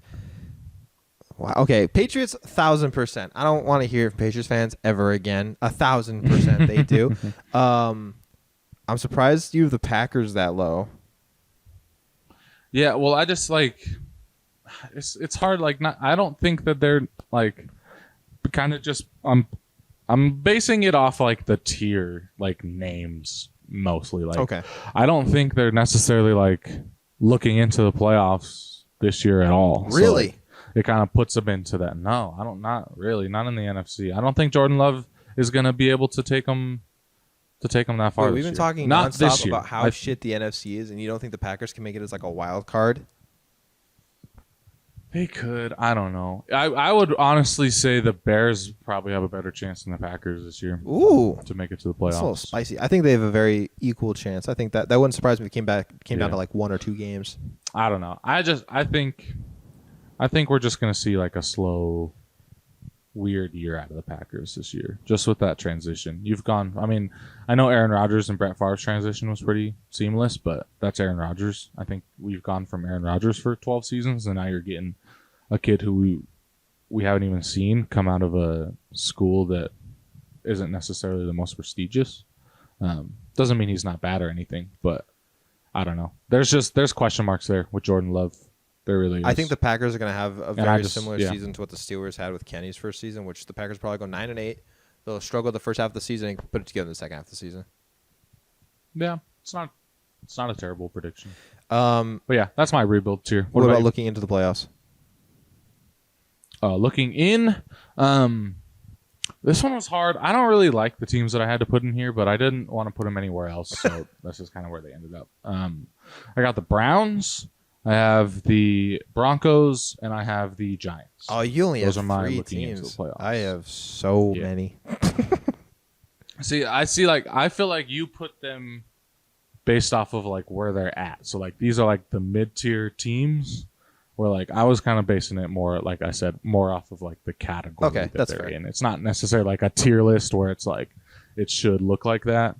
Wow. Okay, Patriots 1,000%. I don't want to hear from Patriots fans ever again. 1,000% they do. I'm surprised you have the Packers that low. Yeah, well, I just like it's hard. Like, not. I don't think that they're like kind of just. I'm basing it off like the tier like names mostly. Like, okay, I don't think they're necessarily like looking into the playoffs this year at all. Really. So, it kind of puts them into that. No, I don't. Not really. Not in the NFC. I don't think Jordan Love is going to be able to take them that far. We've been talking nonstop about how shit the NFC is, and you don't think the Packers can make it as like a wild card? They could. I don't know. I would honestly say the Bears probably have a better chance than the Packers this year. Ooh, to make it to the playoffs. That's a little spicy. I think they have a very equal chance. I think that wouldn't surprise me if it came down to like 1 or 2 games. I don't know. I think we're just going to see like a slow, weird year out of the Packers this year, just with that transition. I mean, I know Aaron Rodgers and Brett Favre's transition was pretty seamless, but that's Aaron Rodgers. I think we've gone from Aaron Rodgers for 12 seasons, and now you're getting a kid who we haven't even seen come out of a school that isn't necessarily the most prestigious. Doesn't mean he's not bad or anything, but I don't know. There's question marks there with Jordan Love. There really is. I think the Packers are going to have a very similar season to what the Steelers had with Kenny's first season, which the Packers probably go 9-8. They'll struggle the first half of the season and put it together in the second half of the season. Yeah, it's not a terrible prediction. But yeah, that's my rebuild tier. What about you? looking into the playoffs? Looking in, this one was hard. I don't really like the teams that I had to put in here, but I didn't want to put them anywhere else, so that's just kind of where they ended up. I got the Browns, I have the Broncos, and I have the Giants. Oh, you only Those have are my 3 looking into teams. the playoffs. I have so many. I feel like you put them based off of like where they're at. So like these are like the mid-tier teams. Where like I was kind of basing it more, like I said, more off of like the category that that's they're fair. in. It's not necessarily like a tier list where it's like it should look like that,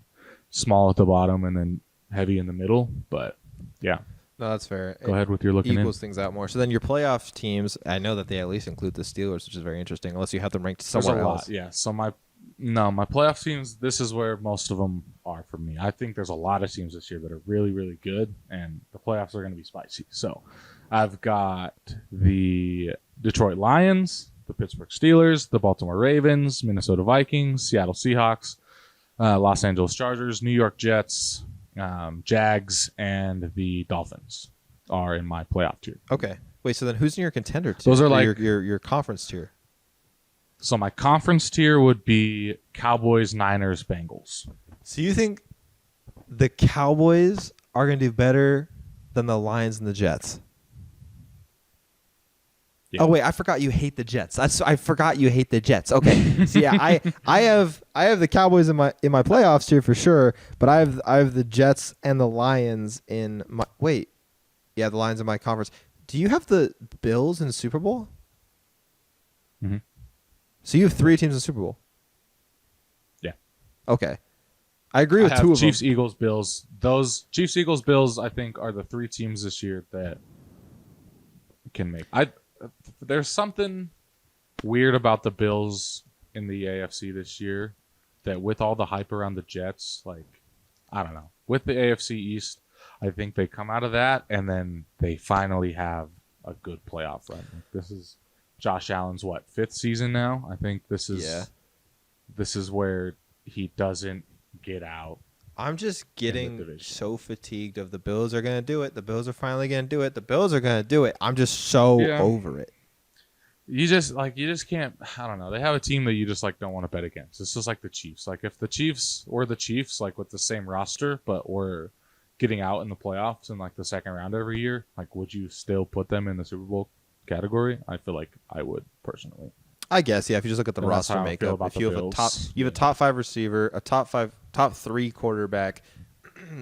small at the bottom and then heavy in the middle. But yeah, No, that's fair. go ahead with your looking in. Equals things out more. So then your playoff teams, I know that they at least include the Steelers, which is very interesting, unless you have them ranked There's somewhere a else. lot, yeah. So my playoff teams, this is where most of them are for me. I think there's a lot of teams this year that are really, really good, and the playoffs are going to be spicy. So I've got the Detroit Lions, the Pittsburgh Steelers, the Baltimore Ravens, Minnesota Vikings, Seattle Seahawks, Los Angeles Chargers, New York Jets, Jags, and the Dolphins are in my playoff tier. Okay. Wait, so then who's in your contender tier? Those are Or like- your conference tier. So my conference tier would be Cowboys, Niners, Bengals. So you think the Cowboys are going to do better than the Lions and the Jets? Yeah. Oh wait, I forgot you hate the Jets. I forgot you hate the Jets. Okay, so yeah, I have the Cowboys in my playoffs here for sure, but I have the Jets and the Lions in my the Lions in my conference. Do you have the Bills in Super Bowl? Mhm. So you have 3 teams in Super Bowl. Yeah. Okay, I agree with I have 2 of Chiefs, them. Eagles, Bills. Those Chiefs, Eagles, Bills, I think, are the 3 teams this year that can make. There's something weird about the Bills in the AFC this year that with all the hype around the Jets, like, I don't know. With the AFC East, I think they come out of that and then they finally have a good playoff run. Like, this is Josh Allen's 5th season now? I think this is where he doesn't get out. I'm just getting division. so fatigued of the Bills are going to do it. The Bills are finally going to do it. The Bills are going to do it. I'm just so over it. You just can't. I don't know. They have a team that you just like don't want to bet against. It's just like the Chiefs. Like if the Chiefs were the Chiefs, like with the same roster, but were getting out in the playoffs in like the second round every year, like would you still put them in the Super Bowl category? I feel like I would personally. I guess, yeah, if you just look at the And that's roster how I feel makeup, about if the you have Bills. you have a top 5 receiver, a top 3 quarterback,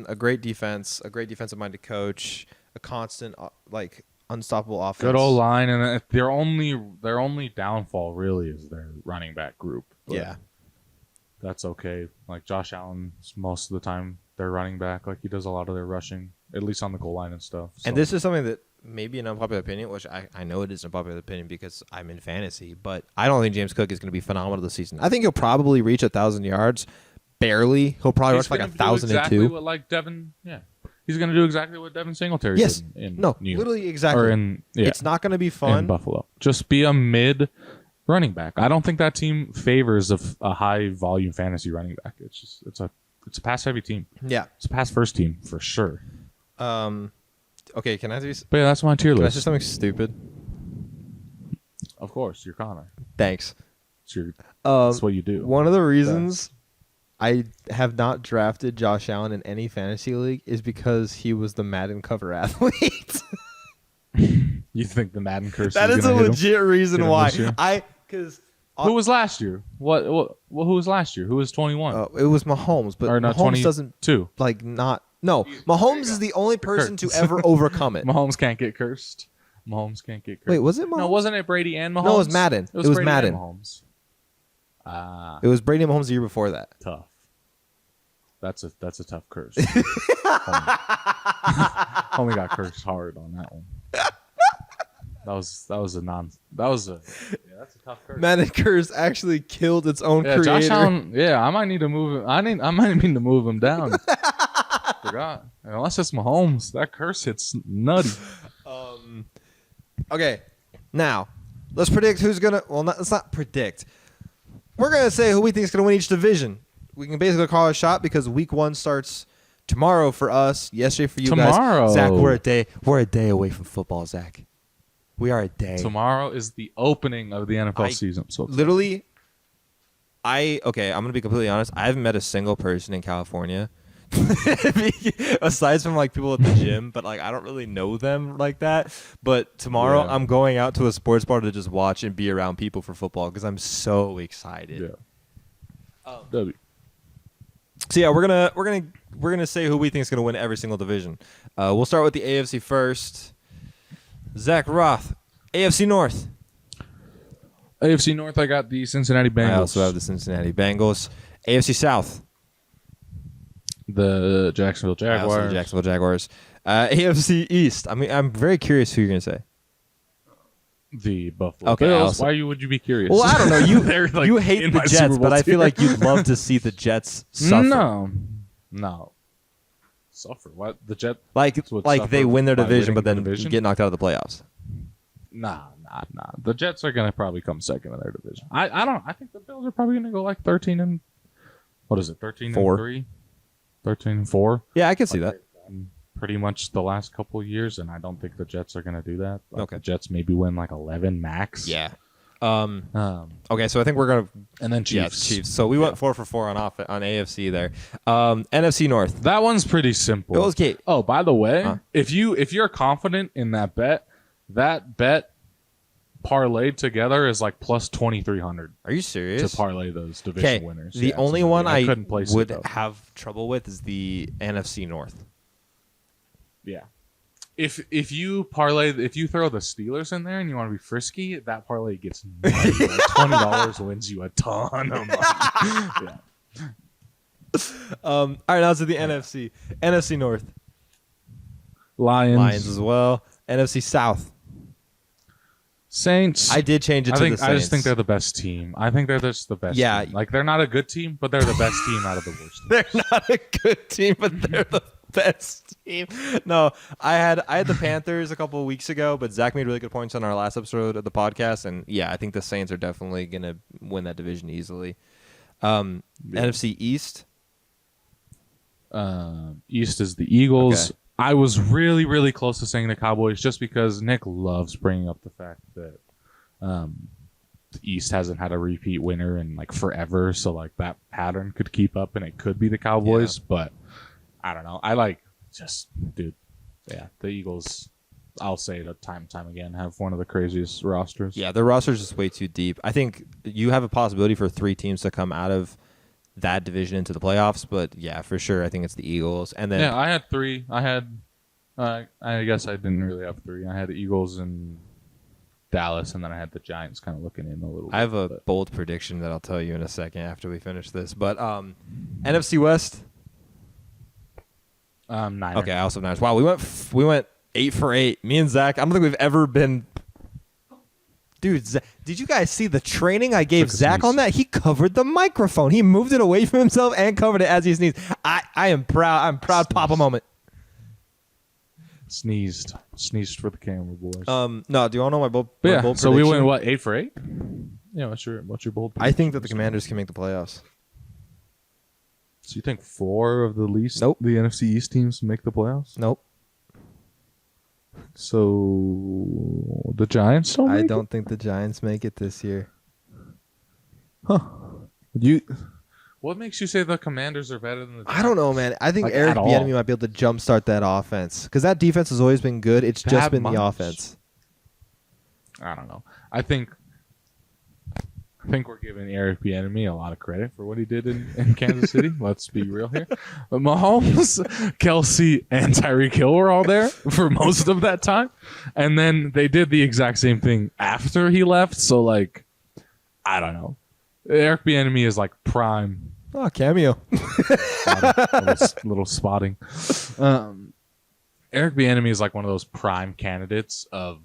a great defense, a great defensive-minded coach, a constant like unstoppable offense. Good old line, and their only downfall really is their running back group. But Yeah. that's okay. Like Josh Allen's most of the time their running back, like he does a lot of their rushing, at least on the goal line and stuff. So. And this is something that may be an unpopular opinion, which I know it is an unpopular opinion because I'm in fantasy, but I don't think James Cook is going to be phenomenal this season. I think he'll probably reach 1,000 yards, barely. He'll probably rush like 1,002. Exactly what like Devin, yeah. He's going to do exactly what Devin Singletary Yes. did in No, New York. literally exactly. Or in, yeah, It's not going to be in fun. Buffalo. Just be a mid running back. I don't think that team favors a high volume fantasy running back. It's a pass heavy team. Yeah. It's a pass first team for sure. Okay, can I do But yeah, that's my tier can I list. say something stupid? Of course, you're Connor. Thanks. That's what you do. One of the reasons I have not drafted Josh Allen in any fantasy league is because he was the Madden cover athlete. You think the Madden curse That is is a gonna hit him? legit reason Hit him why. this year? Because Who was last year? What? Who was last year? Who was 21? it was Mahomes, but or no, Mahomes doesn't 22. like not. No, Mahomes is the only person to Curse. ever overcome it. Mahomes can't get cursed. Mahomes can't get cursed. Wait, was it Mahomes? No, wasn't it Brady and Mahomes? No, it was Madden. It was Brady Madden. And Mahomes. It was Brady and Mahomes the year before that. Tough. That's a tough curse. Only got cursed hard on that one. That's a tough curse. Madden curse actually killed its own Yeah, creator. Josh Allen. Yeah, I might need to move him. I might need to move him down. Forgot. Unless it's Mahomes, that curse hits nutty. Okay, now let's predict who's gonna. Well, let's not predict. We're gonna say who we think is gonna win each division. We can basically call a shot because week 1 starts tomorrow for us, yesterday for you Tomorrow. guys. Zach, we're a day away from football, Zach. We are a day. Tomorrow is the opening of the NFL season. So literally, I'm gonna be completely honest. I haven't met a single person in California, aside from like people at the gym. But like, I don't really know them like that. But tomorrow, I'm going out to a sports bar to just watch and be around people for football because I'm so excited. Yeah. So yeah, we're gonna say who we think is gonna win every single division. We'll start with the AFC first. Zach Roth, AFC North. AFC North, I got the Cincinnati Bengals. I also have the Cincinnati Bengals. AFC South, the Jacksonville Jaguars. I also have the Jacksonville Jaguars. AFC East. I mean, I'm very curious who you're gonna say. The Buffalo Bills. Why would you be curious? Well, I don't know. You like you hate the Jets, but I feel like you'd love to see the Jets suffer. No. Suffer? What? The Jets? Like they win their division, but then get knocked out of the playoffs. Nah. The Jets are gonna probably come second in their division. I don't. I think the Bills are probably gonna go like 13 and what is it? 13-3, 13-4. Yeah, I can see that. Pretty much the last couple of years, and I don't think the Jets are gonna do that. Like, okay, the Jets maybe win like 11 max. Yeah. Okay, so I think we're gonna and then Chiefs. Yeah, Chiefs. So we went 4 for 4 on AFC there. NFC North. That one's pretty simple. Okay. Oh, by the way, if you're confident in that bet parlayed together is like plus 2,300. Are you serious? To parlay those division winners. The only one I would have trouble with is the NFC North. Yeah. If you throw the Steelers in there and you want to be frisky, that parlay gets like $20 wins you a ton of money. Yeah. All right, now to the NFC. NFC North. Lions as well. NFC South. Saints. I did change it to the Saints. I just think they're the best team. I think they're just the best team. Like, they're not a good team, but they're the best team out of the worst teams. They're not a good team, but they're the best team. No, I had the Panthers a couple of weeks ago, but Zach made really good points on our last episode of the podcast, and yeah, I think the Saints are definitely going to win that division easily. NFC East. East is the Eagles. Okay. I was really, really close to saying the Cowboys just because Nick loves bringing up the fact that the East hasn't had a repeat winner in like forever, so like that pattern could keep up and it could be the Cowboys, but I don't know. The Eagles, I'll say it time and time again, have one of the craziest rosters. Yeah, their roster is just way too deep. I think you have a possibility for 3 teams to come out of that division into the playoffs, but yeah, for sure, I think it's the Eagles. And then I had 3. I guess I didn't really have 3. I had the Eagles and Dallas, and then I had the Giants kind of looking in a little bit. I have a bold prediction that I'll tell you in a second after we finish this. But NFC West. 9. Okay, I also have Niners. Wow, we went 8 for 8. Me and Zach. I don't think we've ever been. Dude, did you guys see the training I gave Zach on that? He covered the microphone. He moved it away from himself and covered it as he sneezed. I am proud. I'm proud. Papa moment. Sneezed for the camera, boys. No, do you want to know my bold? Yeah. Bold so prediction? we went what, 8 for 8? Yeah. What's your bold? I think that the Commanders can make the playoffs. So you think 4 of the least? Nope. The NFC East teams make the playoffs? Nope. So the Giants don't. I don't think the Giants make it this year. Huh? What makes you say the Commanders are better than the Giants? I don't know, man. I think Eric Bieniemy might be able to jumpstart that offense because that defense has always been good. It's just been the offense. I don't know. I think we're giving Eric Bieniemy a lot of credit for what he did in Kansas City. Let's be real here. But Mahomes, Kelsey, and Tyreek Hill were all there for most of that time. And then they did the exact same thing after he left. So, like, I don't know. Eric Bieniemy is like prime. Oh, cameo. little spotting. Eric Bieniemy is like one of those prime candidates of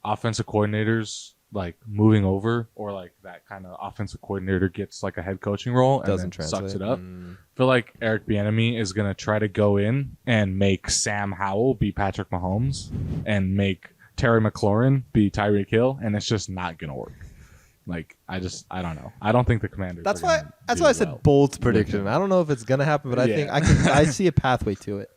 offensive coordinators like moving over, or like that kind of offensive coordinator gets like a head coaching role and then sucks it up. I feel like Eric Bieniemy is going to try to go in and make Sam Howell be Patrick Mahomes and make Terry McLaurin be Tyreek Hill, and it's just not going to work. Like, I don't know. I don't think the Commanders. That's why I said bold prediction. I don't know if it's gonna happen, but I think I see a pathway to it.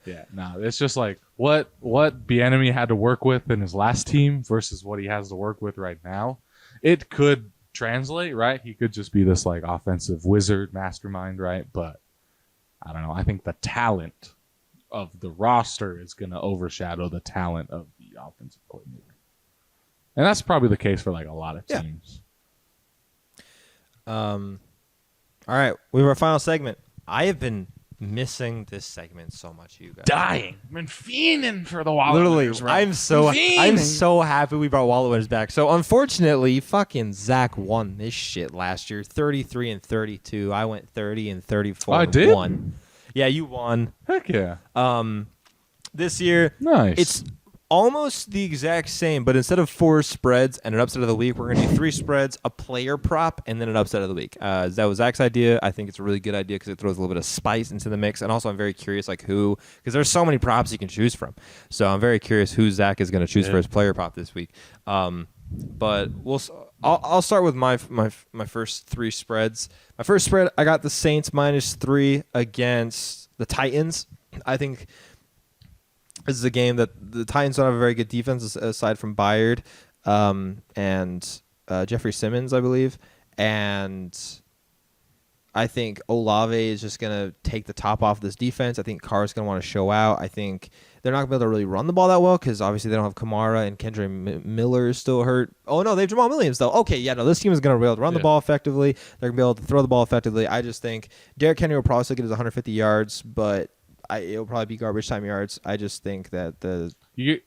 Yeah, no, it's just like what Bieniemy had to work with in his last team versus what he has to work with right now. It could translate, right? He could just be this like offensive wizard mastermind, right? But I don't know. I think the talent of the roster is going to overshadow the talent of the offensive coordinator. And that's probably the case for like a lot of teams. All right, we have our final segment. I have been missing this segment so much, you guys. Dying. I've been fiending for the Wallet Literally, winners, right? I'm so happy we brought Wallet winners back. So unfortunately, fucking Zach won this shit last year, 33-32. I went 30-34. I did? Won. Yeah, you won. Heck yeah. This year, Nice. it's almost the exact same, but instead of 4 spreads and an upset of the week, we're going to do 3 spreads, a player prop, and then an upset of the week. That was Zach's idea. I think it's a really good idea because it throws a little bit of spice into the mix. And also, I'm very curious, like who, because there's so many props you can choose from. So I'm very curious who Zach is going to choose for his player prop this week. But I'll start with my first 3 spreads. My first spread, I got the Saints -3 against the Titans. I think this is a game that the Titans don't have a very good defense aside from Byard and Jeffrey Simmons, I believe. And I think Olave is just going to take the top off this defense. I think Carr's going to want to show out. I think they're not going to be able to really run the ball that well because obviously they don't have Kamara and Kendra Miller is still hurt. Oh, no, they have Jamal Williams, though. Okay, yeah, no, this team is going to be able to run the ball effectively. They're going to be able to throw the ball effectively. I just think Derrick Henry will probably still get his 150 yards, but it'll probably be garbage time yards. I just think that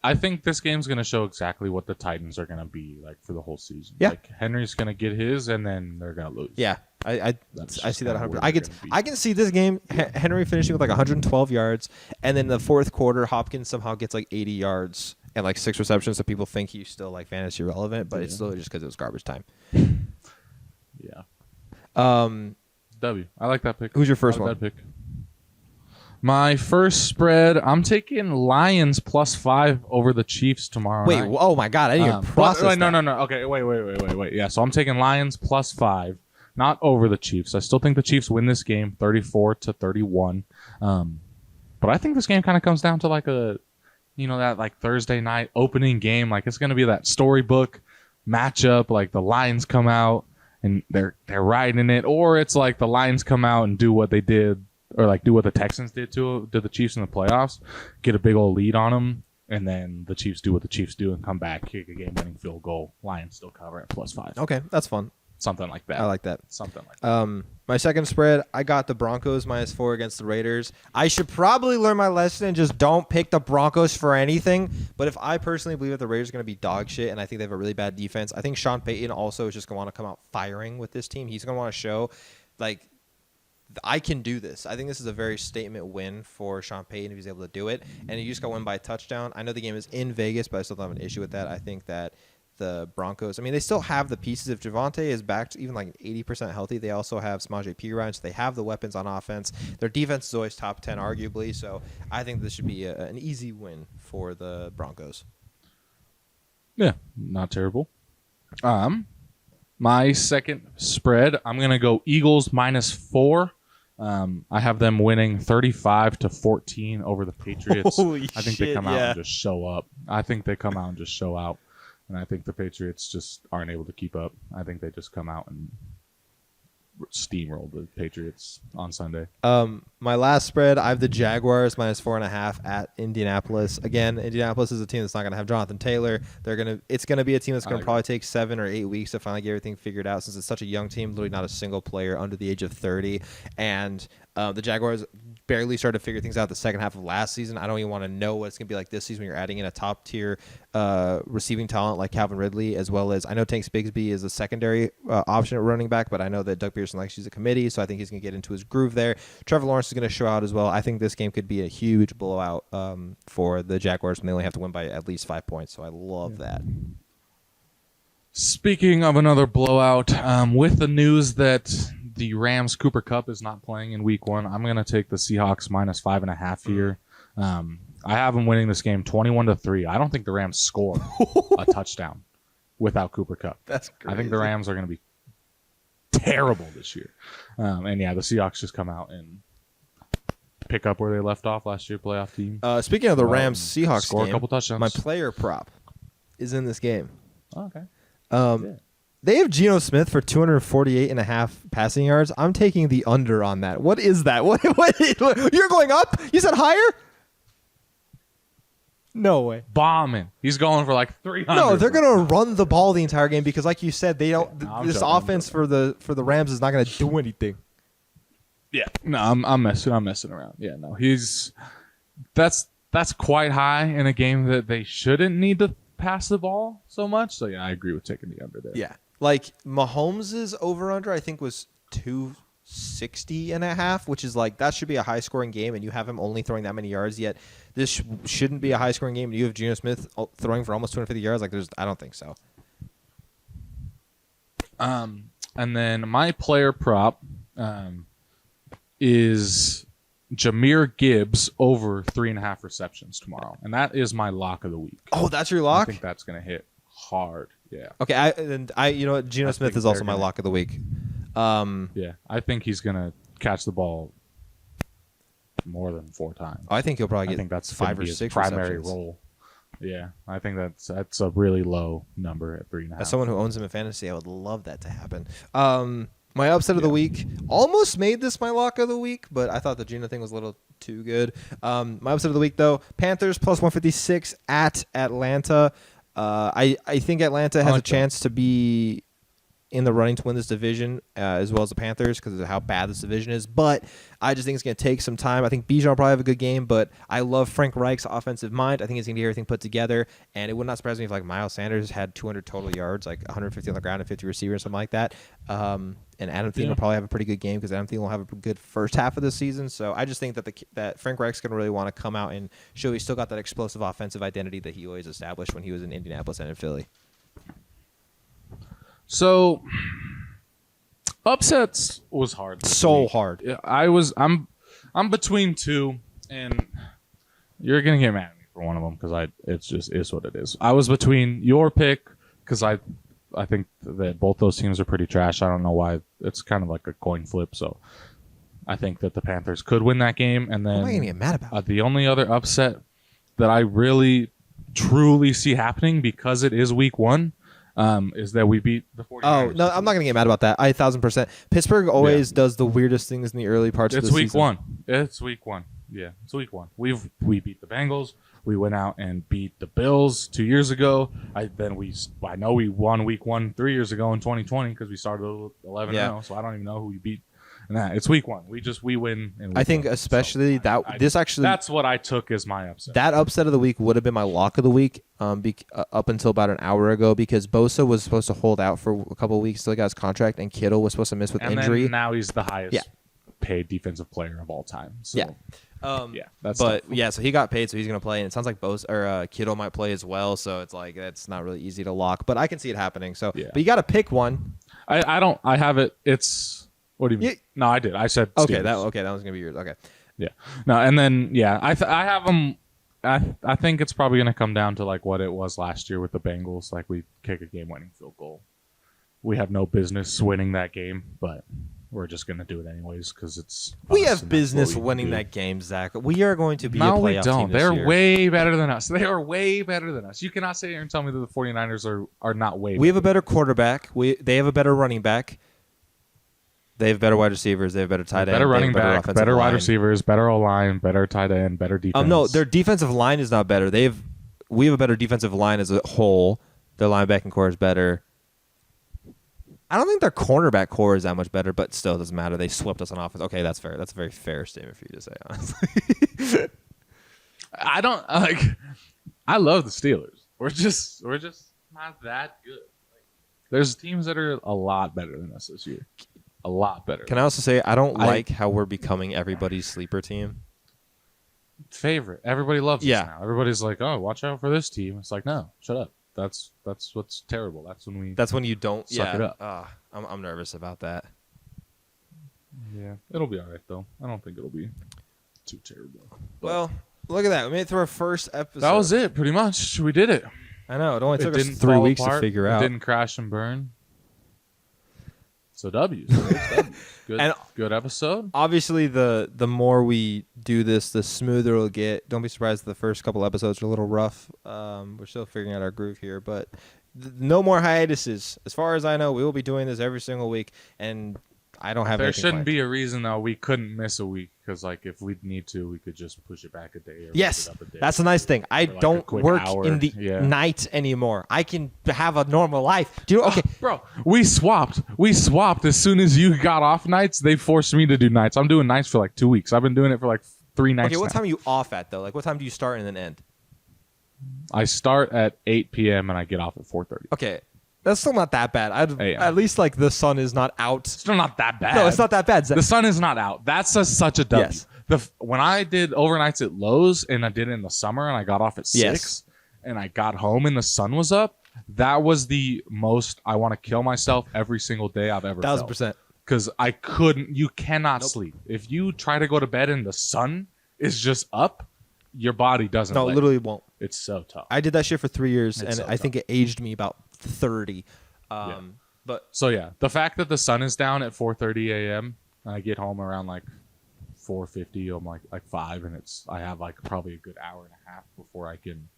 I think this game's going to show exactly what the Titans are going to be like for the whole season. Yeah. Like Henry's going to get his, and then they're going to lose. Yeah, I see that 100%. I can see this game Henry finishing with like 112 yards, and then the fourth quarter Hopkins somehow gets like 80 yards and like 6 receptions, so people think he's still like fantasy relevant, but it's still just because it was garbage time. Yeah. W. I like that pick. Who's your first one? That pick. My first spread, I'm taking Lions +5 over the Chiefs tomorrow night. Oh my God, I didn't even process that. No. Okay, wait. Yeah, so I'm taking Lions +5, not over the Chiefs. I still think the Chiefs win this game 34-31. But I think this game kind of comes down to like that like Thursday night opening game. Like it's going to be that storybook matchup. Like the Lions come out and they're riding it, or it's like the Lions come out and do what they did. Or like do what the Texans did to the Chiefs in the playoffs, get a big old lead on them, and then the Chiefs do what the Chiefs do and come back, kick a game-winning field goal. Lions still cover at +5. Okay, that's fun. Something like that. I like that. Something like that. My second spread, I got the Broncos -4 against the Raiders. I should probably learn my lesson and just don't pick the Broncos for anything. But if I personally believe that the Raiders are going to be dog shit, and I think they have a really bad defense, I think Sean Payton also is just going to want to come out firing with this team. He's going to want to show, like, I can do this. I think this is a very statement win for Sean Payton if he's able to do it. And he just got won by a touchdown. I know the game is in Vegas, but I still don't have an issue with that. I think that the Broncos, I mean, they still have the pieces. If Javonte is back to even like 80% healthy, they also have Samaje Perine, so they have the weapons on offense. Their defense is always top 10, arguably. So I think this should be an easy win for the Broncos. Yeah, not terrible. My second spread, I'm going to go Eagles -4. I have them winning 35-14 over the Patriots. I think they come out and just show up. I think they come out and just show out. And I think the Patriots just aren't able to keep up. I think they just come out and steamroll the Patriots on Sunday. My last spread, I have the Jaguars -4.5 at Indianapolis. Again, Indianapolis is a team that's not going to have Jonathan Taylor. It's going to be a team that's going to probably take 7 or 8 weeks to finally get everything figured out, since it's such a young team, literally not a single player under the age of 30. And the Jaguars barely started to figure things out the second half of last season. I don't even want to know what it's going to be like this season when you're adding in a top tier receiving talent like Calvin Ridley, as well as I know Tank Bigsby is a secondary option at running back, but I know that Doug Pearson likes to use a committee, so I think he's going to get into his groove there. Trevor Lawrence is going to show out as well. I think this game could be a huge blowout for the Jaguars, and they only have to win by at least 5 points, so I love that. Speaking of another blowout, with the news that the Rams Cooper Kupp is not playing in week 1, I'm going to take the Seahawks -5.5 here. I have them winning this game 21-3. I don't think the Rams score a touchdown without Cooper Kupp. That's crazy. I think the Rams are going to be terrible this year. And yeah, the Seahawks just come out and pick up where they left off last year, playoff team. Speaking of the Rams-Seahawks score game, a couple touchdowns. my player prop is in this game. Oh, okay. They have Geno Smith for 248.5 passing yards. I'm taking the under on that. What is that? What you're going up? You said higher? No way. Bombing. He's going for like 300. No, they're going to run the ball the entire game because, like you said, they don't. Yeah, this joking, offense for the Rams is not going to do anything. Yeah. No, I'm messing around. Yeah, no. That's quite high in a game that they shouldn't need to pass the ball so much. So yeah, I agree with taking the under there. Yeah. Like Mahomes' over-under, I think, was 260.5, which is like that should be a high-scoring game, and you have him only throwing that many yards. Yet this shouldn't be a high-scoring game, and you have Geno Smith throwing for almost 250 yards. Like I don't think so. And then my player prop is Jahmyr Gibbs over 3.5 receptions tomorrow, and that is my lock of the week. Oh, that's your lock? I think that's going to hit hard. Yeah. Okay, you know what? Geno Smith is also my lock of the week. Yeah, I think he's going to catch the ball more than 4 times. I think he'll probably I get think that's 5 or his 6 primary receptions. role. Yeah, I think that's a really low number at 3.5. As someone who owns him in fantasy, I would love that to happen. My upset of the week almost made this my lock of the week, but I thought the Geno thing was a little too good. My upset of the week, though, Panthers plus 156 at Atlanta. I think Atlanta has a chance to be in the running to win this division as well as the Panthers because of how bad this division is. But I just think it's going to take some time. I think Bijan will probably have a good game, but I love Frank Reich's offensive mind. I think he's going to get everything put together, and it would not surprise me if like Miles Sanders had 200 total yards, like 150 on the ground and 50 receivers, something like that. And Adam Thielen will probably have a pretty good game because Adam Thielen will have a good first half of the season. So I just think that Frank Reich's going to really want to come out and show he's still got that explosive offensive identity that he always established when he was in Indianapolis and in Philly. So upsets was hard. So week. hard. Yeah, I'm between 2, and you're gonna get mad at me for one of them because it's just is what it is. I was between your pick because I think that both those teams are pretty trash. I don't know why. It's kind of like a coin flip. So I think that the Panthers could win that game, and then what am I gonna get mad about? The only other upset that I really truly see happening because it is week 1. Is that we beat the 49ers. Oh, no, I'm not going to get mad about that. 1,000%. Pittsburgh always does the weirdest things in the early parts of the season. It's week 1. Yeah, it's week 1. We beat the Bengals. We went out and beat the Bills 2 years ago. I know we won week 1 3 years ago in 2020 because we started 11-0, so I don't even know who we beat. Nah, it's week 1. We win. I think especially that's what I took as my upset. That upset of the week would have been my lock of the week up until about an hour ago because Bosa was supposed to hold out for a couple of weeks till he got his contract, and Kittle was supposed to miss with injury. And now he's the highest paid defensive player of all time. So. That's tough. So he got paid, so he's going to play, and it sounds like Kittle might play as well. So it's like that's not really easy to lock, but I can see it happening. So, but you got to pick one. I don't. I have it. It's. What do you mean? No, I did. I said Steelers. Okay. That was gonna be yours. Okay. Yeah. No, and then I have them. I think it's probably gonna come down to like what it was last year with the Bengals. Like we kick a game-winning field goal. We have no business winning that game, but we're just gonna do it anyways because it's. We have business winning that game, Zach. We are going to be a playoff we don't. Team this They're year. way better than us. They are way better than us. You cannot sit here and tell me that the 49ers are not way. We have a better quarterback. They have a better running back. They have better wide receivers. They have better tight end. Better running back. Better wide line. receivers. Better O-line. Better tight end. Better defense. No, their defensive line is not better. We have a better defensive line as a whole. Their linebacking core is better. I don't think their cornerback core is that much better, but still it doesn't matter. They swept us on offense. Okay, that's fair. That's a very fair statement for you to say, honestly. I don't like. I love the Steelers. We're just not that good. There's teams that are a lot better than us this year. A lot better. Can I also say I don't like how we're becoming everybody's sleeper team? Favorite. Everybody loves us now. Everybody's like, oh, watch out for this team. It's like, no, shut up. That's what's terrible. That's when you don't suck it up. I'm nervous about that. Yeah, it'll be all right though. I don't think it'll be too terrible. Well, look at that. We made it through our first episode. That was it, pretty much. We did it. I know. It only took us didn't 3 fall weeks apart. to figure It out. didn't crash and burn. So W's. Good, And- good episode. Obviously, the more we do this, the smoother it'll get. Don't be surprised if the first couple episodes are a little rough. We're still figuring out our groove here, but no more hiatuses. As far as I know, we will be doing this every single week, and I don't have There anything shouldn't planned. be a reason though we couldn't miss a week because like if we need to, we could just push it back a day. Or Yes, push it up a day that's the nice thing. I for, like, a don't quick work hour. in the Yeah. night anymore. I can have a normal life. Do you know? Okay, Bro, we swapped. As soon as you got off nights, they forced me to do nights. I'm doing nights for like 2 weeks. I've been doing it for like 3 nights. okay. What now. time are you off at though? Like, what time do you start and then end? I start at 8 p.m. and I get off at 4:30. Okay, that's still not that bad. Yeah. At least like the sun is not out. Still not that bad. No, it's not that bad. The sun is not out. That's such a W. Yes. When I did overnights at Lowe's and I did it in the summer and I got off at 6 Yes. and I got home and the sun was up, that was the most I want to kill myself every single day I've ever felt. 1000%. Because you cannot sleep. If you try to go to bed and the sun is just up, your body doesn't No, let literally you. won't. It's so tough. I did that shit for 3 years, It's and so I think it aged me about 30. But So yeah, the fact that the sun is down at 4:30 a.m. and I get home around like 4:50, I'm like 5, and I have like probably a good hour and a half before I can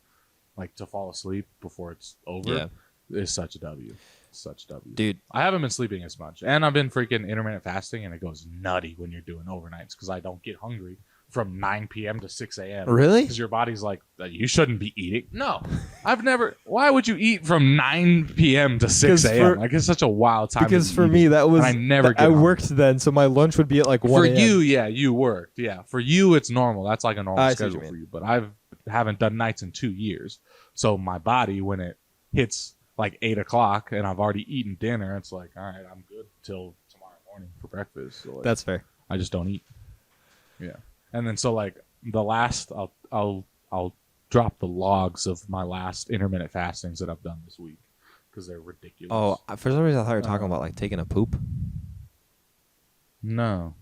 like to fall asleep before it's over. Yeah. Is such a W. Such a W. dude, I haven't been sleeping as much, and I've been freaking intermittent fasting, and it goes nutty when you're doing overnights because I don't get hungry from 9 p.m. to 6 a.m. really? Because your body's like, you shouldn't be eating. No, I've never. Why would you eat from 9 p.m. to 6 a.m.? Like it's such a wild time. Because to be for eating. me, that was And I never I get hungry. worked then, so my lunch would be at like 1 For a.m. you, yeah, you worked. Yeah, for you, it's normal. That's like a normal I see what you schedule mean. for you. But haven't done nights in 2 years, so my body when it hits like 8 o'clock and I've already eaten dinner, it's like, all right, I'm good till tomorrow morning for breakfast. So like, That's fair. I just don't eat. Yeah, and then so like the last, I'll drop the logs of my last intermittent fastings that I've done this week because they're ridiculous. Oh, for some reason I thought you were talking about like taking a poop. no,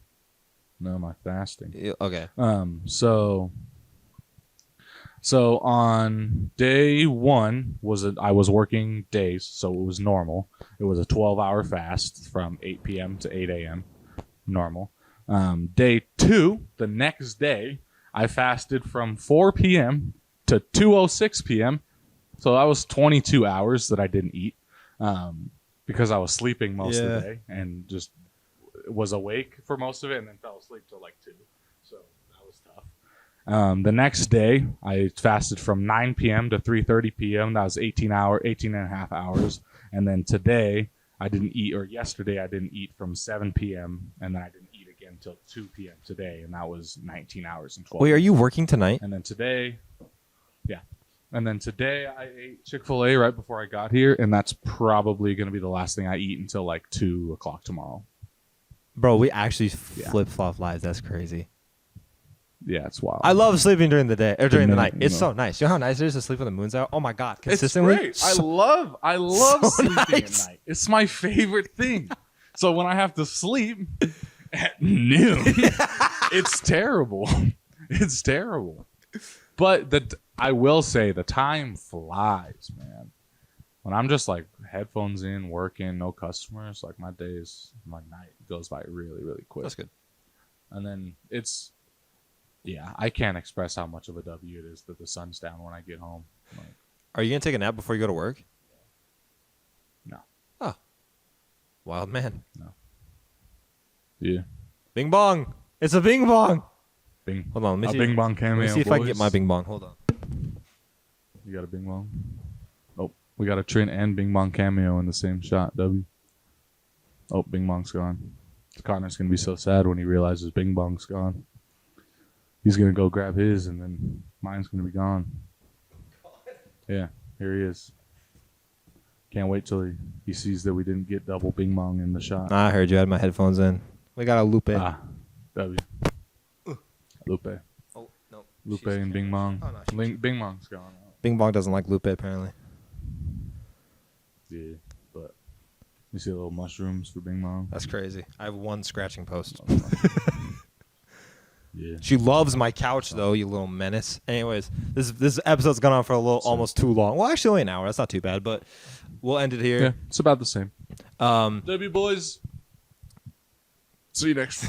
my fasting. Okay. So on day 1 I was working days, so it was normal. It was a 12-hour fast from 8 p.m. to 8 a.m. Normal. Day 2, the next day, I fasted from 4 p.m. to 2:06 p.m. So that was 22 hours that I didn't eat because I was sleeping most of the day and just was awake for most of it and then fell asleep till like 2. So that was tough. The next day, I fasted from 9 p.m. to 3:30 p.m. That was 18 and a half hours. And then today, yesterday, I didn't eat from 7 p.m. and then I didn't eat again until 2 p.m. today, and that was 19 hours and 12 Wait, are you working tonight? And then today, I ate Chick-fil-A right before I got here, and that's probably going to be the last thing I eat until like 2 o'clock tomorrow. Bro, we actually flip-flop lives. That's crazy. Yeah, it's wild. I love sleeping during the day or during the night. It's No. so nice. You know how nice it is to sleep when the moon's out? Oh my god, consistently. It's great. I love so sleeping nice. at night. It's my favorite thing. So when I have to sleep at noon, it's terrible. It's terrible. But I will say the time flies, man. When I'm just like headphones in, working, no customers, like my night goes by really, really quick. That's good. And then I can't express how much of a W it is that the sun's down when I get home. Like, Are you gonna take a nap before you go to work? no. Oh, wild man. Yeah. Bing bong. It's a bing bong. Bing. Hold on, let me see. Bing bong cameo. Let me see if I can get boys. my bing bong. Hold on. You got a bing bong? Oh, we got a Trent and bing bong cameo in the same shot, W. Oh, bing bong's gone. Connor's going to be so sad when he realizes bing bong's gone. He's going to go grab his, and then mine's going to be gone. Yeah, here he is. Can't wait till he sees that we didn't get double bing bong in the shot. I heard you had my headphones in. We got a Lupe. W. Lupe. Oh, no. Lupe and bing bong. Oh, no, Bing bong's gone. Bing bong doesn't like Lupe, apparently. Yeah, but you see the little mushrooms for bing bong? That's crazy. I have one scratching post. Yeah. She loves my couch though, you little menace. Anyways, this episode's gone on for almost too long. Well, actually only an hour. That's not too bad, but we'll end it here. Yeah, it's about the same. W boys. See you next.